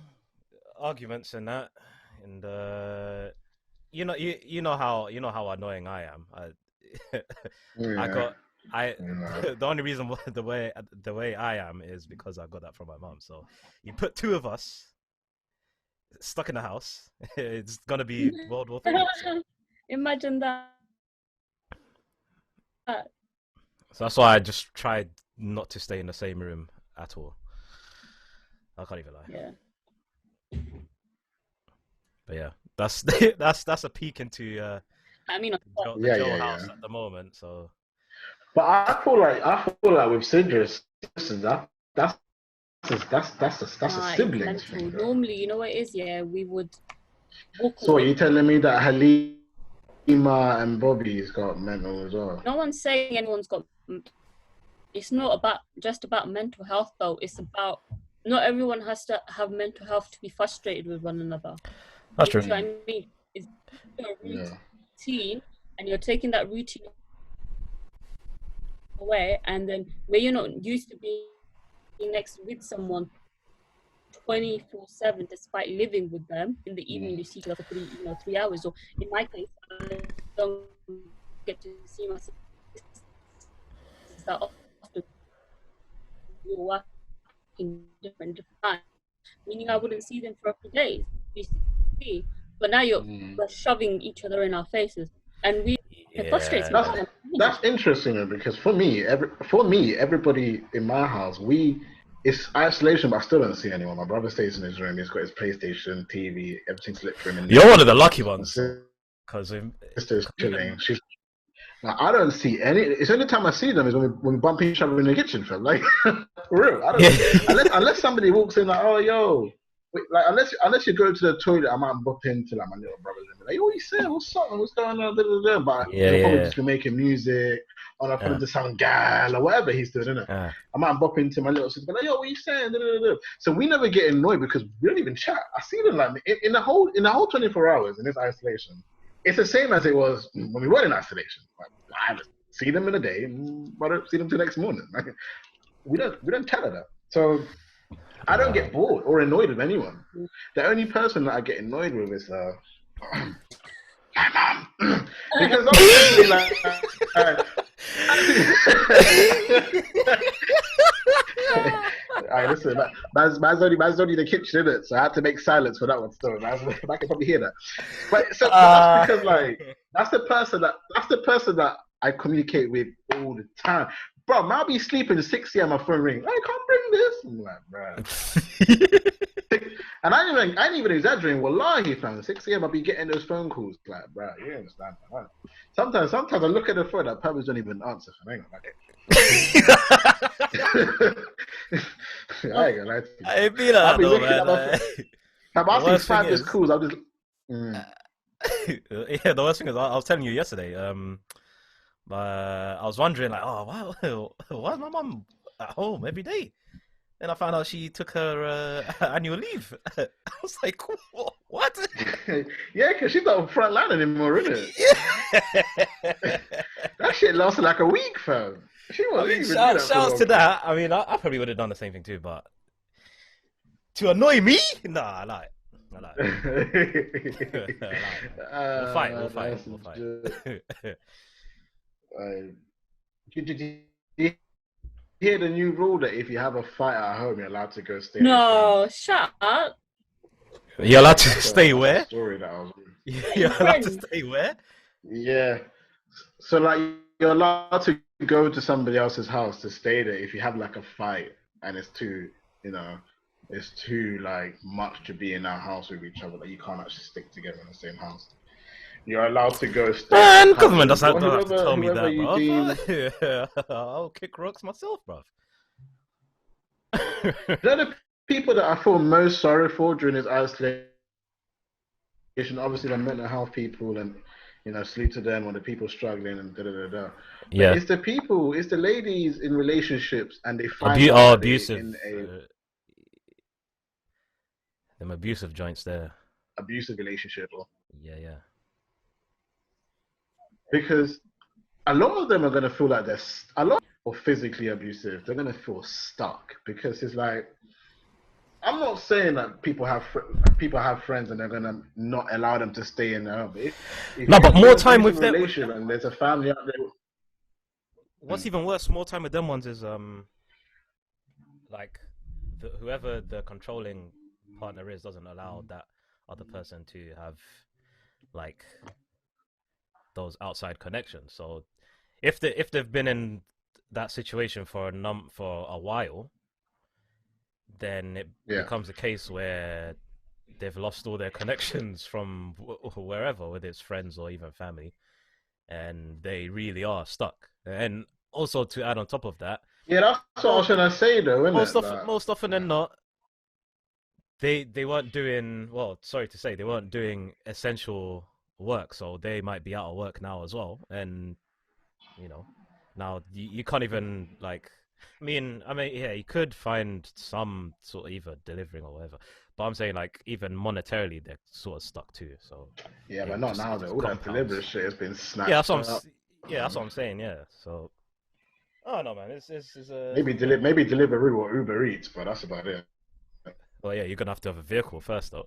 arguments and that, and you know how annoying I am. The only reason why the way I am is because I got that from my mom. So you put two of us stuck in the house, it's gonna be World War III. So. Imagine that. So that's why I just tried not to stay in the same room at all. I can't even lie. Yeah. But yeah, that's a peek into I mean, the Joe house at the moment. So, but I feel like with Sidra, that's a siblings thing. Normally, you know what it is? Yeah, we would walk So away. you're telling me that Halima and Bobby's got mental as well? No one's saying anyone's got. It's not just about mental health, though. It's about not everyone has to have mental health to be frustrated with one another. That's true. You know what I mean? It's a routine, and you're taking that routine away, and then where you're not used to being next with someone 24/7, despite living with them. In the evening, you see each other for 3 hours. Or in my case, I don't get to see my sisters that often. We're working different times, meaning I wouldn't see them for a few days. But now we're shoving each other in our faces, and it frustrates me. That's interesting because for me, everybody in my house, it's isolation, but I still don't see anyone. My brother stays in his room. He's got his PlayStation, TV, everything's lit for him. You're one of the lucky ones, because sister's chilling. I don't see any. It's the only time I see them is when we bump each other in the kitchen, fam. Like, for real. I don't unless somebody walks in like, oh, yo. Like, unless you go to the toilet, I might bump into like my little brothers and be like, yo, what you saying? What's up? What's going on? But he'll probably just be making music, or I'll probably just sound gal or whatever he's doing, innit? I might bump into my little sister, like, yo, what you saying? So we never get annoyed because we don't even chat. I see them like in the whole 24 hours in this isolation. It's the same as it was when we were in isolation. Like, I see them in a day, but I don't see them till next morning. Like, we don't chat like that. So I don't get bored or annoyed with anyone. The only person that I get annoyed with is my mom, because obviously Alright, listen, man's only in the kitchen, innit? So I had to make silence for that one still. I can probably hear that. But that's because that's the person that I communicate with all the time. Bro, I'll be sleeping at 6 a.m. my phone ring. I can't bring this. I'm like, bro. And I ain't even exaggerating. Wallahi, fam. 6 a.m. I'll be getting those phone calls. Like, bro, you understand, man. Sometimes I look at the phone, that probably don't even answer. I ain't gonna I ain't gonna lie to you. I ain't be like that, though, man. I'm asking 5 missed calls. I'll just. Yeah, the worst thing is, I was telling you yesterday. I was wondering, like, oh wow, why is my mum at home every day? Then I found out she took her annual leave. I was like, what? Yeah, because she's not on front line anymore, isn't it? Yeah. That shit lasted like a week, fam. She wasn't even shouts to that. I mean, I probably would have done the same thing too, but to annoy me? Nah, I lie. We'll fight. Did you hear the new rule that if you have a fight at home, you're allowed to go stay? No, shut up. You're allowed to stay where? Story that I was You're allowed to stay where? Yeah. So like you're allowed to go to somebody else's house to stay there if you have like a fight and it's too like much to be in that house with each other. Like you can't actually stick together in the same house. You're allowed to go stay. Man, government doesn't have to tell me that, bro. I'll kick rocks myself, bro. They're the people that I feel most sorry for during this isolation. Obviously, the mental health people and sleep to them or the people struggling and da. Yeah, it's the ladies in relationships and they find abusive. Them abusive joints there. Abusive relationship. Yeah. Because a lot of them are going to feel like a lot of physically abusive. They're going to feel stuck because it's like, I'm not saying that people have friends and they're going to not allow them to stay in their home. But more time with them. And there's a family out there. What's even worse, more time with them ones is like whoever the controlling partner is doesn't allow that other person to have like those outside connections. So if they've been in that situation for a while, then it becomes a case where they've lost all their connections from wherever, whether it's friends or even family. and they really are stuck. And also to add on top of that, yeah, that's what I was trying to say though, isn't most it? most often than not, they weren't doing, well, sorry to say, they weren't doing essential work, so they might be out of work now as well. And you know, now you can't even like. I mean, yeah, you could find some sort of either delivering or whatever, but I'm saying like even monetarily they're sort of stuck too. So yeah, but not now though. All that delivery shit has been snatched up. Yeah, that's what I'm saying. Yeah, so. Oh no, man! It's maybe Deliveroo or Uber Eats, but that's about it. Well, yeah, you're gonna have to have a vehicle first, though.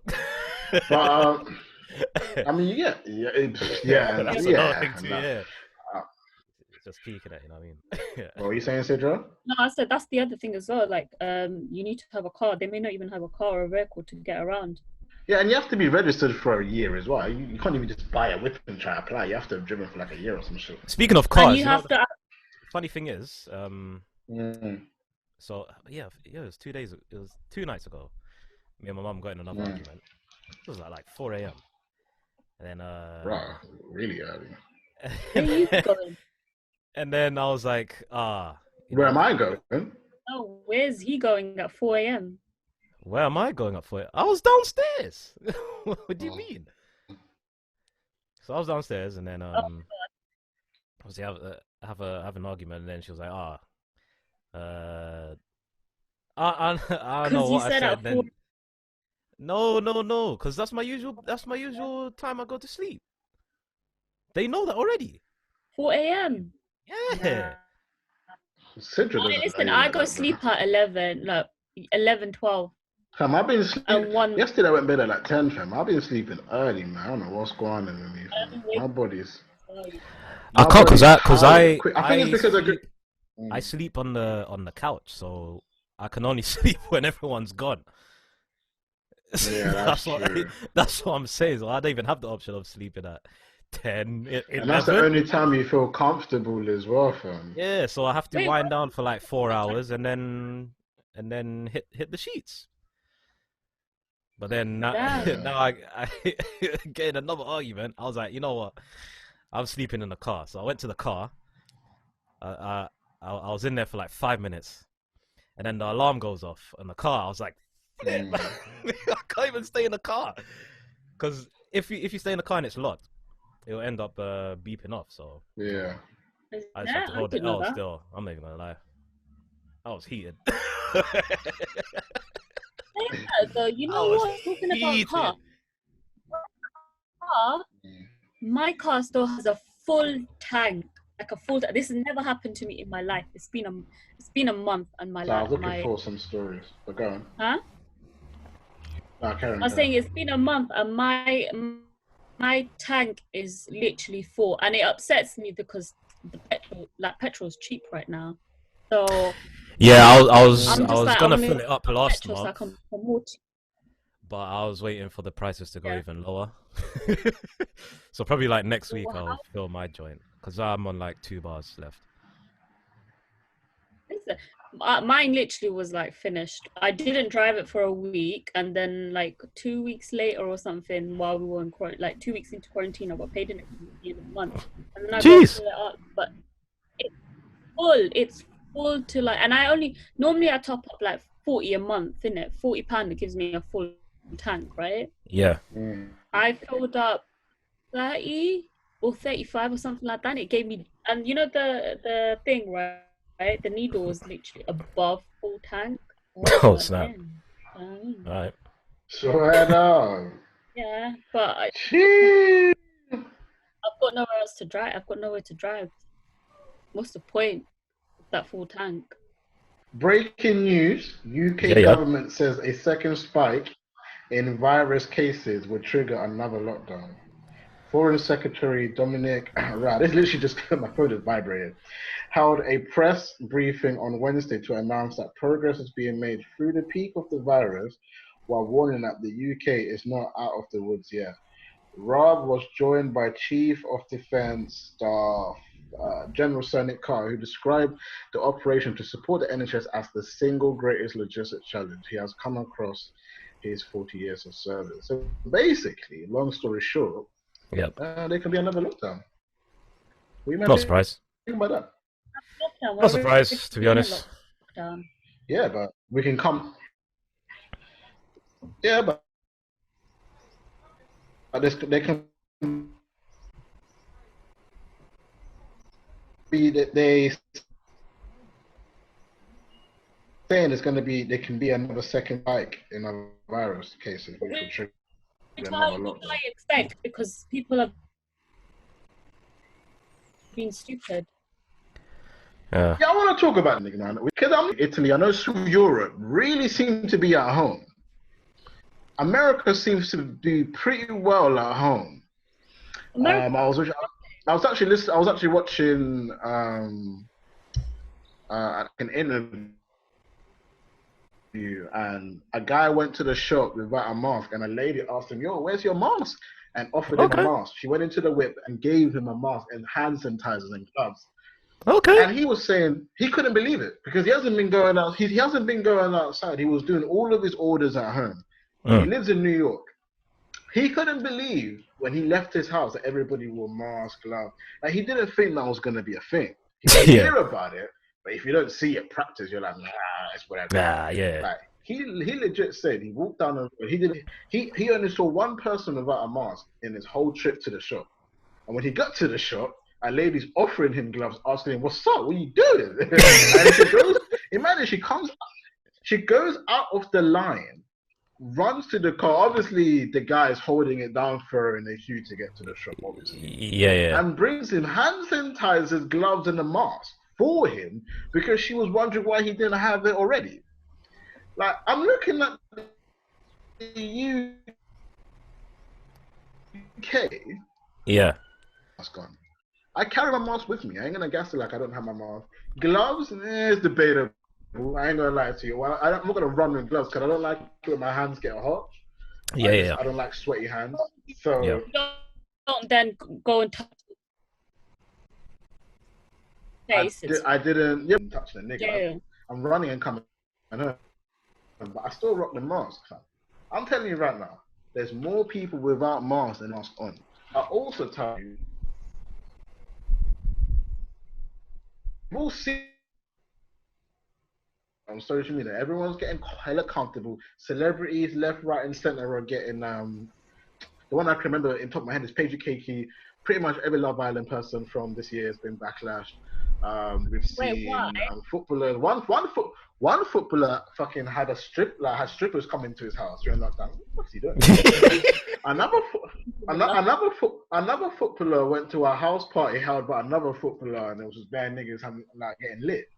But I mean, yeah, that's another thing too. Yeah, it's just peaking it. You know what I mean? Yeah. What were you saying, Sidra? No, I said that's the other thing as well. Like, you need to have a car. They may not even have a car or a vehicle to get around. Yeah, and you have to be registered for a year as well. You can't even just buy a whip and try to apply. You have to have driven for like a year or some shit. Speaking of cars, you have to. Funny thing is, so yeah, it was 2 days. It was 2 nights ago. Me and my mum got in another argument. It was like 4 a.m. And then Right, really early. Where are you going? And then I was like, where am I going? Oh, where's he going at 4 a.m.? Where am I going up for it? I was downstairs. What do you mean? So I was downstairs, and then obviously have an argument, and then she was like, I don't know what I said. Then no, because that's my usual time I go to sleep. They know that already. 4 a.m. Yeah. Listen, I go sleep at 11, like 11, 12. Fam, I've been sleeping. Yesterday I went to bed at like 10, fam. I've been sleeping early, man. I don't know what's going on with me, fam. My body's. I can't because I think it's because I sleep on the couch, so I can only sleep when everyone's gone. Yeah, that's what I'm saying. So I don't even have the option of sleeping at 10, 11. And that's the only time you feel comfortable as well, fam. Yeah, so I have to wind down for like 4 hours and then hit the sheets. But then now I get in another argument. I was like, you know what? I'm sleeping in the car. So I went to the car. I was in there for like 5 minutes. And then the alarm goes off in the car. I was like, I can't even stay in the car. Because if you stay in the car and it's locked, it'll end up beeping off. So yeah. I just have to hold the L still. I'm not even going to lie. I was heated. So you know what? Talking about car, my car still has a full tank, like a full. This has never happened to me in my life. It's been a month, and my life. I was looking for some stories, but go on. Huh? I was saying it's been a month, and my tank is literally full, and it upsets me because the petrol's cheap right now. So. Yeah, I was gonna fill it up last month, but I was waiting for the prices to go even lower. So probably like next week I'll fill my joint because I'm on like 2 bars left. Mine literally was like finished. I didn't drive it for a week, and then like 2 weeks later or something, while we were in like 2 weeks into quarantine, I got paid in it at the end of the month. And then I got to fill it up, but it's full. It's full to like, and I normally top up like 40 a month, innit? £40, it gives me a full tank, right? Yeah. I filled up 30 or 35 or something like that, and it gave me, and you know the thing, right? The needle was literally above full tank. Oh snap! Alright. Yeah, but I've got nowhere else to drive. I've got nowhere to drive. What's the point? That full tank. Breaking news: UK government says a second spike in virus cases would trigger another lockdown. Foreign Secretary Dominic Raab, this literally just my phone is vibrating, held a press briefing on Wednesday to announce that progress is being made through the peak of the virus, while warning that the UK is not out of the woods yet. Raab was joined by Chief of Defence Staff General Sir Nick Carter, who described the operation to support the NHS as the single greatest logistic challenge he has come across his 40 years of service. So basically, long story short, there can be another lockdown. Not surprised. Think about that. Not surprised, to be honest. Yeah, but we can come. Yeah, but they can be they saying it's going to be there can be another second spike in a virus cases, which will trigger another lockdown. What I expect, because people are being stupid. Yeah, I want to talk about it now because I'm in Italy. I know Europe really seem to be at home. America seems to do pretty well at home. I was actually watching an interview, and a guy went to the shop without a mask, and a lady asked him, "Yo, where's your mask?" and offered him a mask. She went into the whip and gave him a mask and hand sanitizers and gloves. Okay. And he was saying he couldn't believe it because he hasn't been going out. He hasn't been going outside. He was doing all of his orders at home. He lives in New York. He couldn't believe when he left his house that everybody wore masks, gloves. Like, he didn't think that was going to be a thing. He didn't hear about it, but if you don't see it practice, you're like, nah, it's whatever. Yeah. Like, he legit said he walked down the road. He only saw one person without a mask in his whole trip to the shop. And when he got to the shop, a lady's offering him gloves, asking him, "What's up? What are you doing?" And she goes, imagine she goes out of the line, runs to the car. Obviously, the guy is holding it down for her in the queue to get to the shop, obviously. Yeah. And brings him hand sanitizers, gloves, and a mask for him because she was wondering why he didn't have it already. Like, I'm looking at the UK. Yeah. Mask on. I carry my mask with me. I ain't gonna gas it like I don't have my mask. Gloves, it's debatable. I ain't gonna lie to you. Well, I'm not gonna run with gloves because I don't like it when my hands get hot. Yeah. I don't like sweaty hands. So don't then go and touch faces. I didn't touch the nigga. Yeah. I'm running and coming, but I still rock the mask. I'm telling you right now, there's more people without masks than masks on. I also tell you, we'll see on social media, everyone's getting hella comfortable. Celebrities left, right, and center are getting the one I can remember in top of my head is Paige Keiki. Pretty much every Love Island person from this year has been backlashed. We've seen footballers. One footballer fucking had strippers come into his house during lockdown. What's he doing? Another footballer went to a house party held by another footballer, and it was just bad niggas getting lit.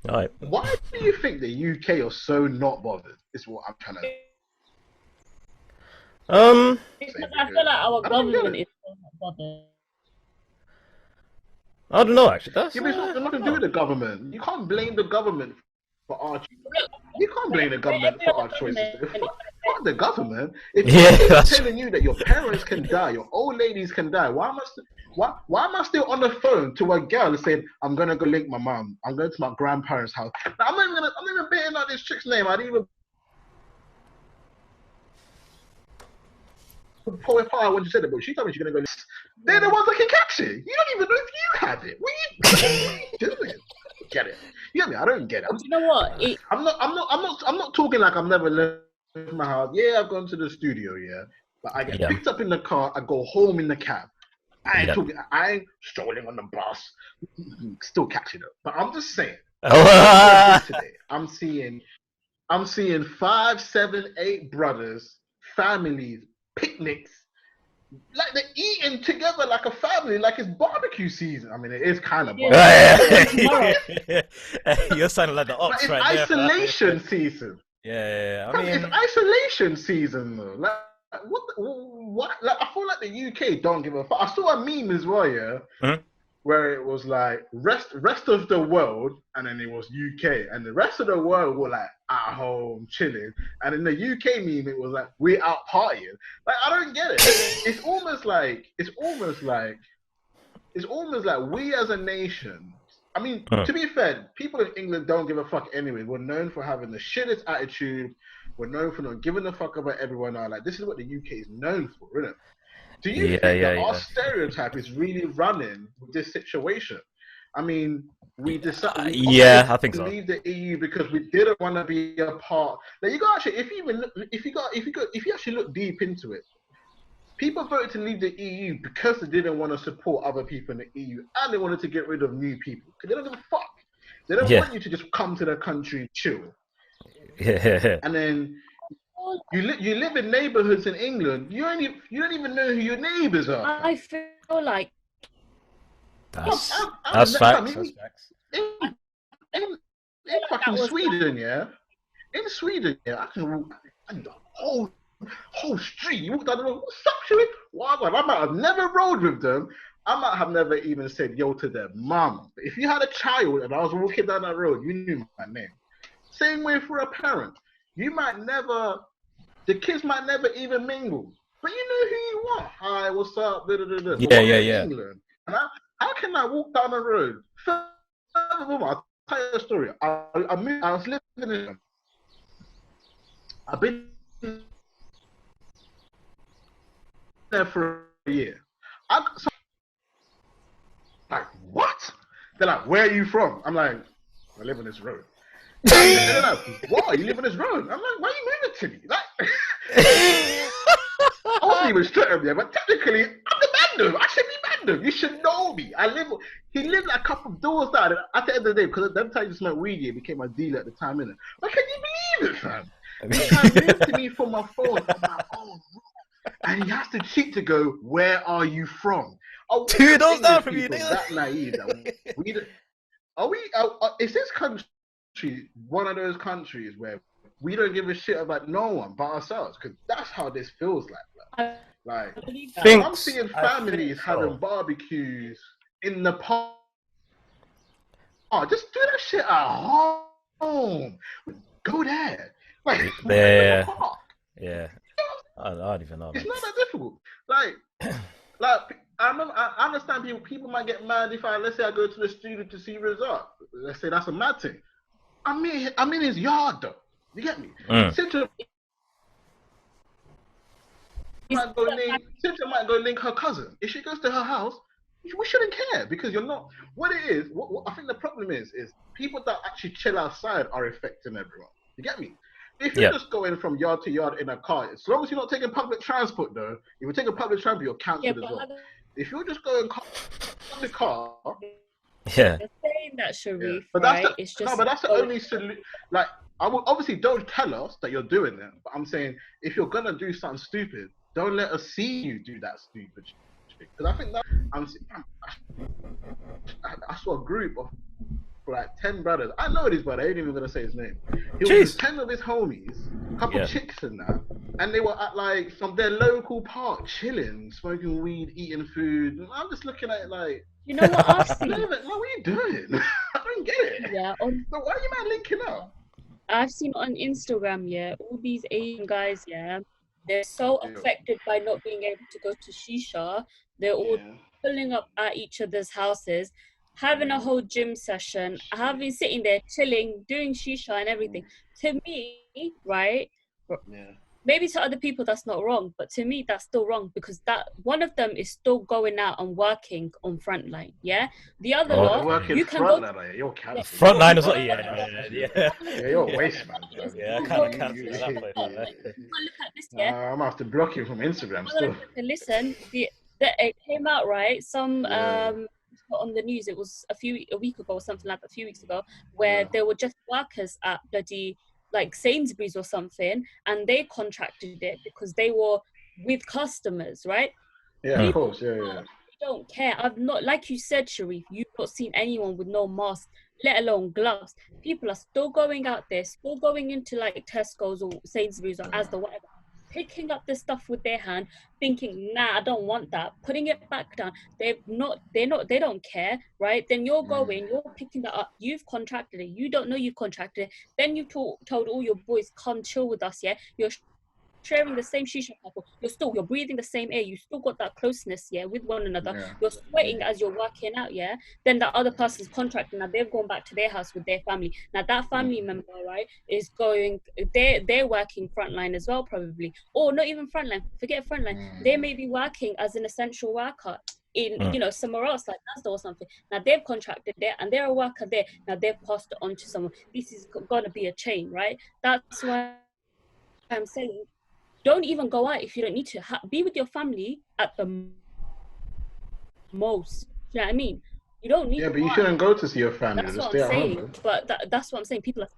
Right. Why do you think the UK are so not bothered? Is what I'm trying to. Because I feel like our government is so not bothered. I don't know, actually. It's nothing to do with the government. You can't blame the government for our. You can't blame the government for our choices. Fuck the government. If they're telling you that your parents can die, your old ladies can die, why am I still on the phone to a girl saying I'm gonna go link my mom? I'm going to my grandparents' house. Now, I'm not even betting out this chick's name. I didn't even. Pour it fire when she said it, but she told me she's gonna go. They're the ones that can catch it. You don't even know if you have it. What are you doing? Get it? You get me? I don't get it. You know what? I'm not talking like I've never left my house. Yeah, I've gone to the studio. Yeah, but I get picked up in the car. I go home in the cab. I ain't strolling on the bus. Still catching it. But I'm just saying. Today, I'm seeing 5, 7, 8 brothers, families. Picnics, like they're eating together like a family, like it's barbecue season. I mean, it is kind of barbecue. You're sounding like the ops, it's right? Isolation season. Yeah. I mean, it's isolation season though. Like, what? Like, I feel like the UK don't give a fuck. I saw a meme as well, where it was like rest of the world, and then it was UK, and the rest of the world were like at home chilling, and in the UK meme it was like we're out partying. Like, I don't get it. It's almost like we as a nation. I mean, to be fair, people in England don't give a fuck anyway. We're known for having the shittest attitude. We're known for not giving a fuck about everyone else. Like, this is what the UK is known for, isn't it? Do you think that our stereotype is really running with this situation? I mean, we decided I think to so. leave the EU because we didn't want to be a part. Like, you got actually, if you actually look deep into it, people voted to leave the EU because they didn't want to support other people in the EU, and they wanted to get rid of new people because they don't give a fuck. They don't want you to just come to their country and chill. And then you live in neighborhoods in England. You don't even know who your neighbors are. I feel like that's facts. In fucking Sweden, in Sweden, I can walk the whole street. You walk down the road. What's up, Sherry? Well, I might have never rode with them. I might have never even said yo to their mum. But if you had a child and I was walking down that road, you knew my name. Same way for a parent. The kids might never even mingle, but you know who you are. Hi, what's up? Yeah. England. And how can I walk down the road? I'll tell you a story. I was living in. I've been there for a year. Like, what? They're like, where are you from? I'm like, I live on this road. They're like, what? You live on this road? I'm like, why are you moving to me? Like, I wasn't even straight up there, but technically, I'm the Bandom. I should be Bandom. You should know me. He lived like a couple of doors down. And at the end of the day, because them times you smoked weed, he became my dealer at the time, innit? But can you believe it, fam? He tried to move to me from my phone. I'm like, oh, and he has to cheat to go, where are you from? Two doors down from you, nigga. That naive. Is this country one of those countries where we don't give a shit about no one but ourselves? Because that's how this feels like. I'm seeing families having barbecues in the park. Oh, just do that shit at home. Go there. Like, yeah. I don't even know. It's not that difficult. Like I understand people might get mad if let's say I go to the studio to see Rizal. Let's say that's a mad thing. I'm in his yard though. You get me? Sidra might go link her cousin. If she goes to her house, we shouldn't care because you're not. What it is, what I think the problem is people that actually chill outside are affecting everyone. You get me? If you're just going from yard to yard in a car, as long as you're not taking public transport though, if you're taking public transport, you're cancelled as well. If you're just going in the car, You're saying that, Sharif, but right? but that's the only solution. Like, I will obviously don't tell us that you're doing it, but I'm saying if you're gonna do something stupid, don't let us see you do that stupid shit. Because I think that I saw a group of like 10 brothers. I know this brother. I ain't even gonna say his name. He was 10 of his homies, a couple chicks and that, and they were at like their local park, chilling, smoking weed, eating food. And I'm just looking at it like, you know what I've seen? What are you doing? I don't get it. Yeah. So why are you man linking up? I've seen on Instagram, all these Asian guys, they're so affected by not being able to go to shisha. They're all pulling up at each other's houses, having a whole gym session, having sitting there chilling, doing shisha and everything. To me, right? Maybe to other people that's not wrong, but to me that's still wrong because that one of them is still going out and working on frontline. Yeah, the other lot, you can go. You're frontline as well. Yeah, you're a waste man. Yeah, I can't cancel that. Look at this. I'm gonna have to block you from Instagram. Still. Listen, it came out right. Some on the news. It was a week ago or something like that, a few weeks ago, where there were just workers at bloody like Sainsbury's or something, and they contracted it because they were with customers, right? Yeah, people, of course, yeah. Don't care. I've not, like you said, Sharif, you've not seen anyone with no mask, let alone gloves. People are still going out there, still going into like Tesco's or Sainsbury's or Asda, whatever, picking up the stuff with their hand, thinking, nah, I don't want that, putting it back down. They don't care, right? Then you're picking that up, you've contracted it, you don't know you've contracted it, then you told all your boys, come chill with us, you're sharing the same shisha couple, you're breathing the same air, you still got that closeness, yeah, with one another. You're sweating as you're working out, yeah. Then the other person's contracting. Now they've gone back to their house with their family. Now that family member, right, is going. They're working frontline as well, probably, or not even frontline. Forget frontline. They may be working as an essential worker in, you know, somewhere else like Asda or something. Now they've contracted there and they're a worker there. Now they've passed it on to someone. This is gonna be a chain, right? That's why I'm saying, don't even go out if you don't need to. Be with your family at the most. You know what I mean? You don't need. Yeah, but you shouldn't go to see your family. That's Just what stay I'm at home, saying. man. But that's what I'm saying. People are.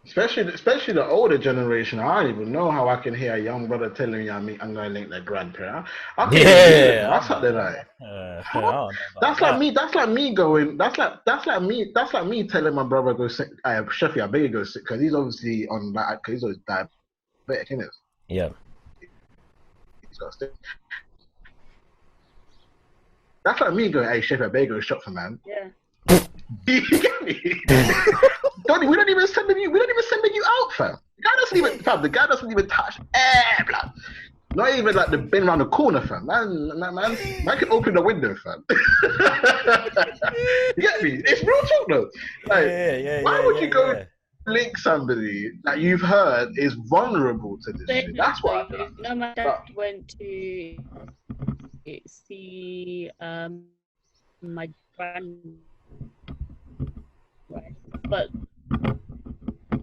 Especially the older generation. I don't even know how I can hear a young brother telling me I'm gonna link their grandparent. I can't even hear them. That's what they're like. That's like me. That's like me going. That's like me telling my brother go sit. Sheffy, I better go sit because he's obviously on that. Cause he's always diabetic, innit? Yeah. He's got to That's like me going, hey, Sheffy, I better go shop for man. Yeah. You get me? Donnie, we don't even send you out, fam. The guy doesn't even touch air, blood. Not even like the bin around the corner, fam. Man can open the window, fam. You get me? It's real talk though. Like, why would you go link somebody that you've heard is vulnerable to this shit? That's what I feel. No, my dad went to see my grand. Right. But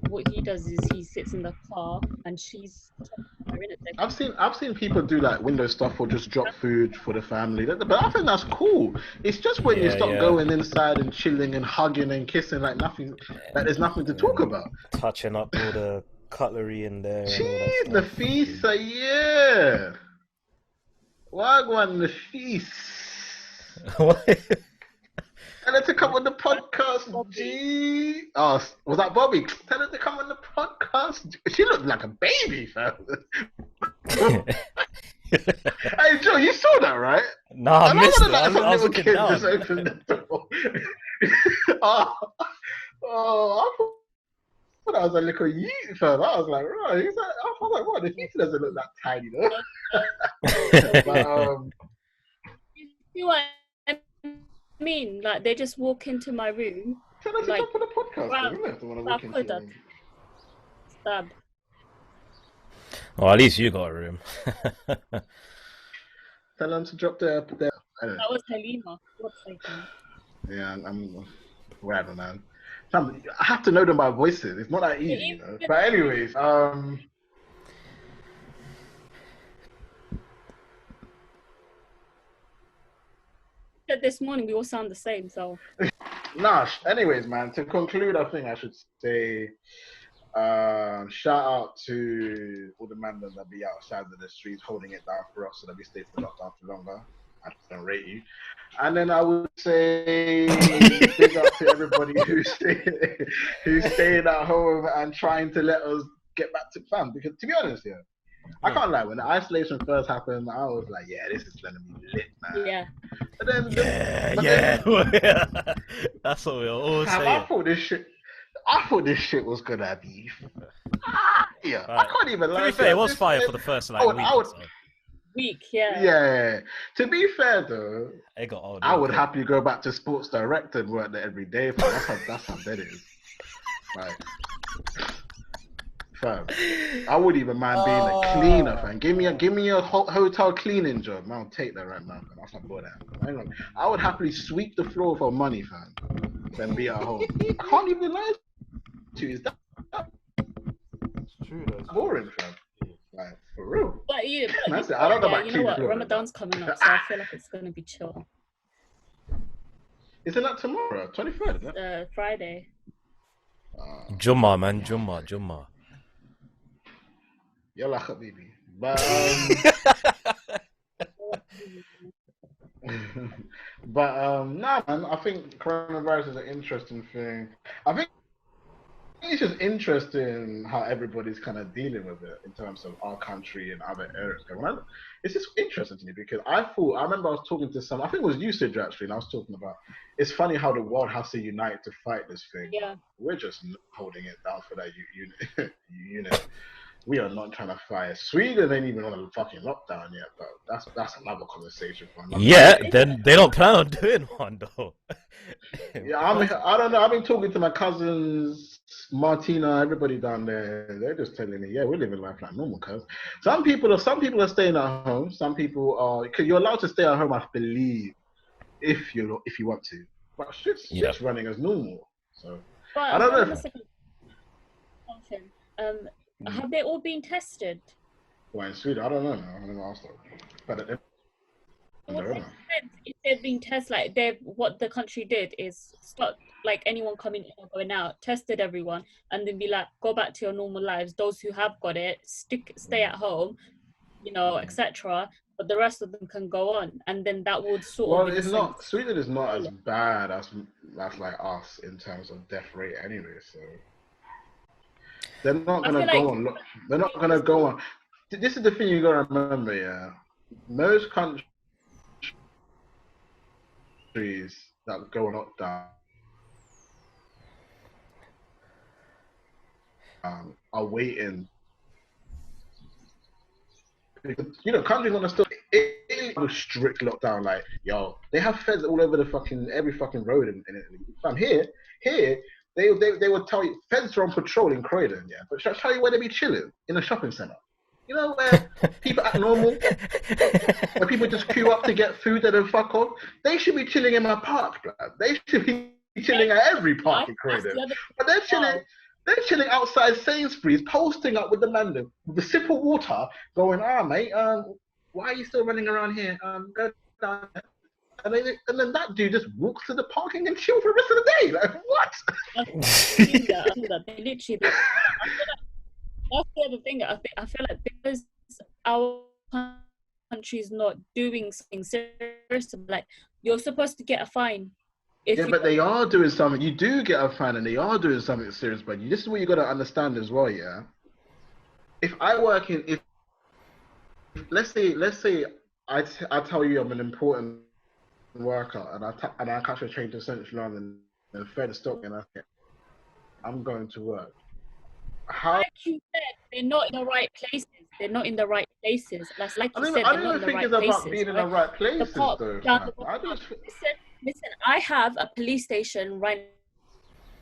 what he does is he sits in the car and she's I've seen people do like window stuff or just drop food for the family. But I think that's cool. It's just when you start going inside and chilling and hugging and kissing like nothing, like there's nothing to talk about. Touching up all the cutlery in there. Jeez, the feast, yeah. Wagwan, the feast. Tell her to come on the podcast, G. Oh, was that Bobby? Tell her to come on the podcast. She looked like a baby, fam. Hey, Joe, you saw that, right? No, I missed it. I was looking down. Just opened the door. I thought I was a little yeet, fam. I was like, right. I was like, what? The feet doesn't look that tiny, though. But, you see what I mean? Like, they just walk into my room. Tell us to jump on the podcast. Stab. Well, at least you got a room. Tell them to drop their That was Halima. Yeah, I'm whatever, man. I have to know them by voices. It's not that easy, you know. But anyways, this morning we all sound the same, so. Nah. Anyways, man. To conclude, I think I should say, shout out to all the men that be outside of the streets holding it down for us so that we stay for lockdown for longer. I don't rate you. And then I would say big up to everybody who's staying at home and trying to let us get back to fam. Because to be honest, I can't lie. When the isolation first happened, I was like, yeah, this is gonna be lit, man. Yeah. But then, that's what we were all saying. I thought this shit was gonna be. Yeah, right. I can't even lie. To be fair, it was fire for the first week. Yeah. Yeah. To be fair though, it got old. I would happily go back to Sports Direct and work there every day. That's how dead it is. Like, fam, I wouldn't even mind being a cleaner, fam. Give me a hotel cleaning job. Man, I'll take that right now, fam. That's not good. I would happily sweep the floor for money, fam, than be at home. I can't even lie to you. It's true though. It's boring, fam. Like, for real. But I don't know about you know what? Ramadan's coming up, so I feel like it's gonna be chill. Isn't that tomorrow? 23rd, isn't it? Friday. Jummah, man. Jummah. You're like a baby. But, nah, man, I think coronavirus is an interesting thing. I think it's just interesting how everybody's kind of dealing with it in terms of our country and other areas. It's just interesting to me because I remember I was talking to I think it was you, Sidra, actually, and I was talking about, it's funny how the world has to unite to fight this thing. Yeah. We're just holding it down for that unit. We are not trying to fight. Sweden ain't even on a fucking lockdown yet, but that's another conversation for another day. Then they don't plan on doing one though. Yeah, I don't know. I've been talking to my cousins, Martina, everybody down there. They're just telling me, yeah, we're living life like normal. Cause some people are staying at home. Some people are, because you're allowed to stay at home, I believe, if you want to. But shit's running as normal. So I don't know. Have they all been tested? Well, in Sweden, I don't know. I don't know also. But if they've been tested, like what the country did is stop like anyone coming in or going out, tested everyone, and then be like, go back to your normal lives. Those who have got it, stay at home, etc. But the rest of them can go on, and then that would sort of. It's not. Sweden is not as bad as like us in terms of death rate, anyway. So they're not gonna go on. They're not gonna go on. This is the thing you gotta remember, yeah. Most countries that go on lockdown are waiting. Countries want to still a strict lockdown. Like, yo, they have feds all over every fucking road in Italy. Fam, here, they would tell you feds are on patrol in Croydon, yeah. But shall I tell you where they be chilling? In a shopping centre. You know where people act normal, where people just queue up to get food and then fuck off. They should be chilling in my park, blood. They should be chilling at every park in Croydon. But they're chilling. They're chilling outside Sainsbury's, posting up with the man with the sip of water, going, mate, why are you still running around here? Go down. And then that dude just walks to the parking and chill for the rest of the day. Like, what? They literally. That's the other thing. I feel like because our country's not doing something serious, like you're supposed to get a fine. But they are doing something. You do get a fine, and they are doing something serious. But this is what you got to understand as well, yeah. If I work if let's say I tell you I'm an important worker, and I catch a train to Central London, and Fed stop me, and I'm going to work. How? Like you said, they're not in the right places. They're not in the right places. That's like you said. I don't think it's about being in the right places, though. Listen, I have a police station right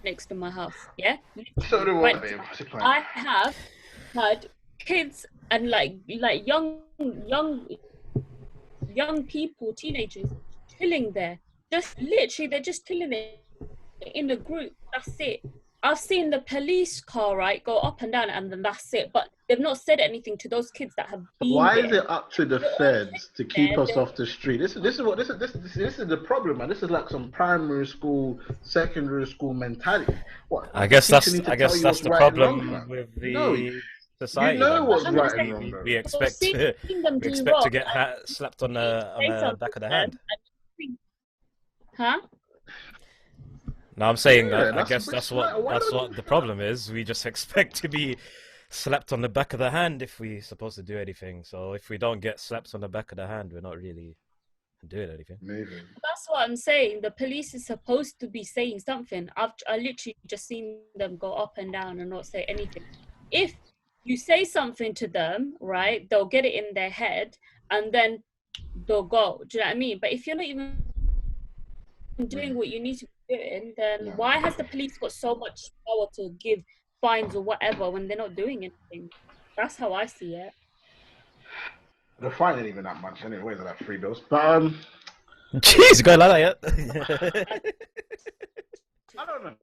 next to my house. Yeah. So do I have had kids and like young people, teenagers, chilling there. They're just chilling there in a group. That's it. I've seen the police car go up and down, and then that's it. But they've not said anything to those kids that have been. Why is it up to the feds to keep us off the street? This is the problem, man. This is like some primary school, secondary school mentality. What? I guess that's the problem with the society. You know what's right and wrong. We expect to get slapped on the back of the hand. Huh? No, I'm saying I guess that's what the problem is. We just expect to be slapped on the back of the hand if we're supposed to do anything. So if we don't get slapped on the back of the hand, we're not really doing anything. Maybe. That's what I'm saying. The police is supposed to be saying something. I literally just seen them go up and down and not say anything. If you say something to them, right, they'll get it in their head and then they'll go. Do you know what I mean? But if you're not even doing what you need to be doing, then why has the police got so much power to give fines or whatever when they're not doing anything? That's how I see it. The fine ain't even that much anyway. They're like $3. But jeez, go like that. I don't know.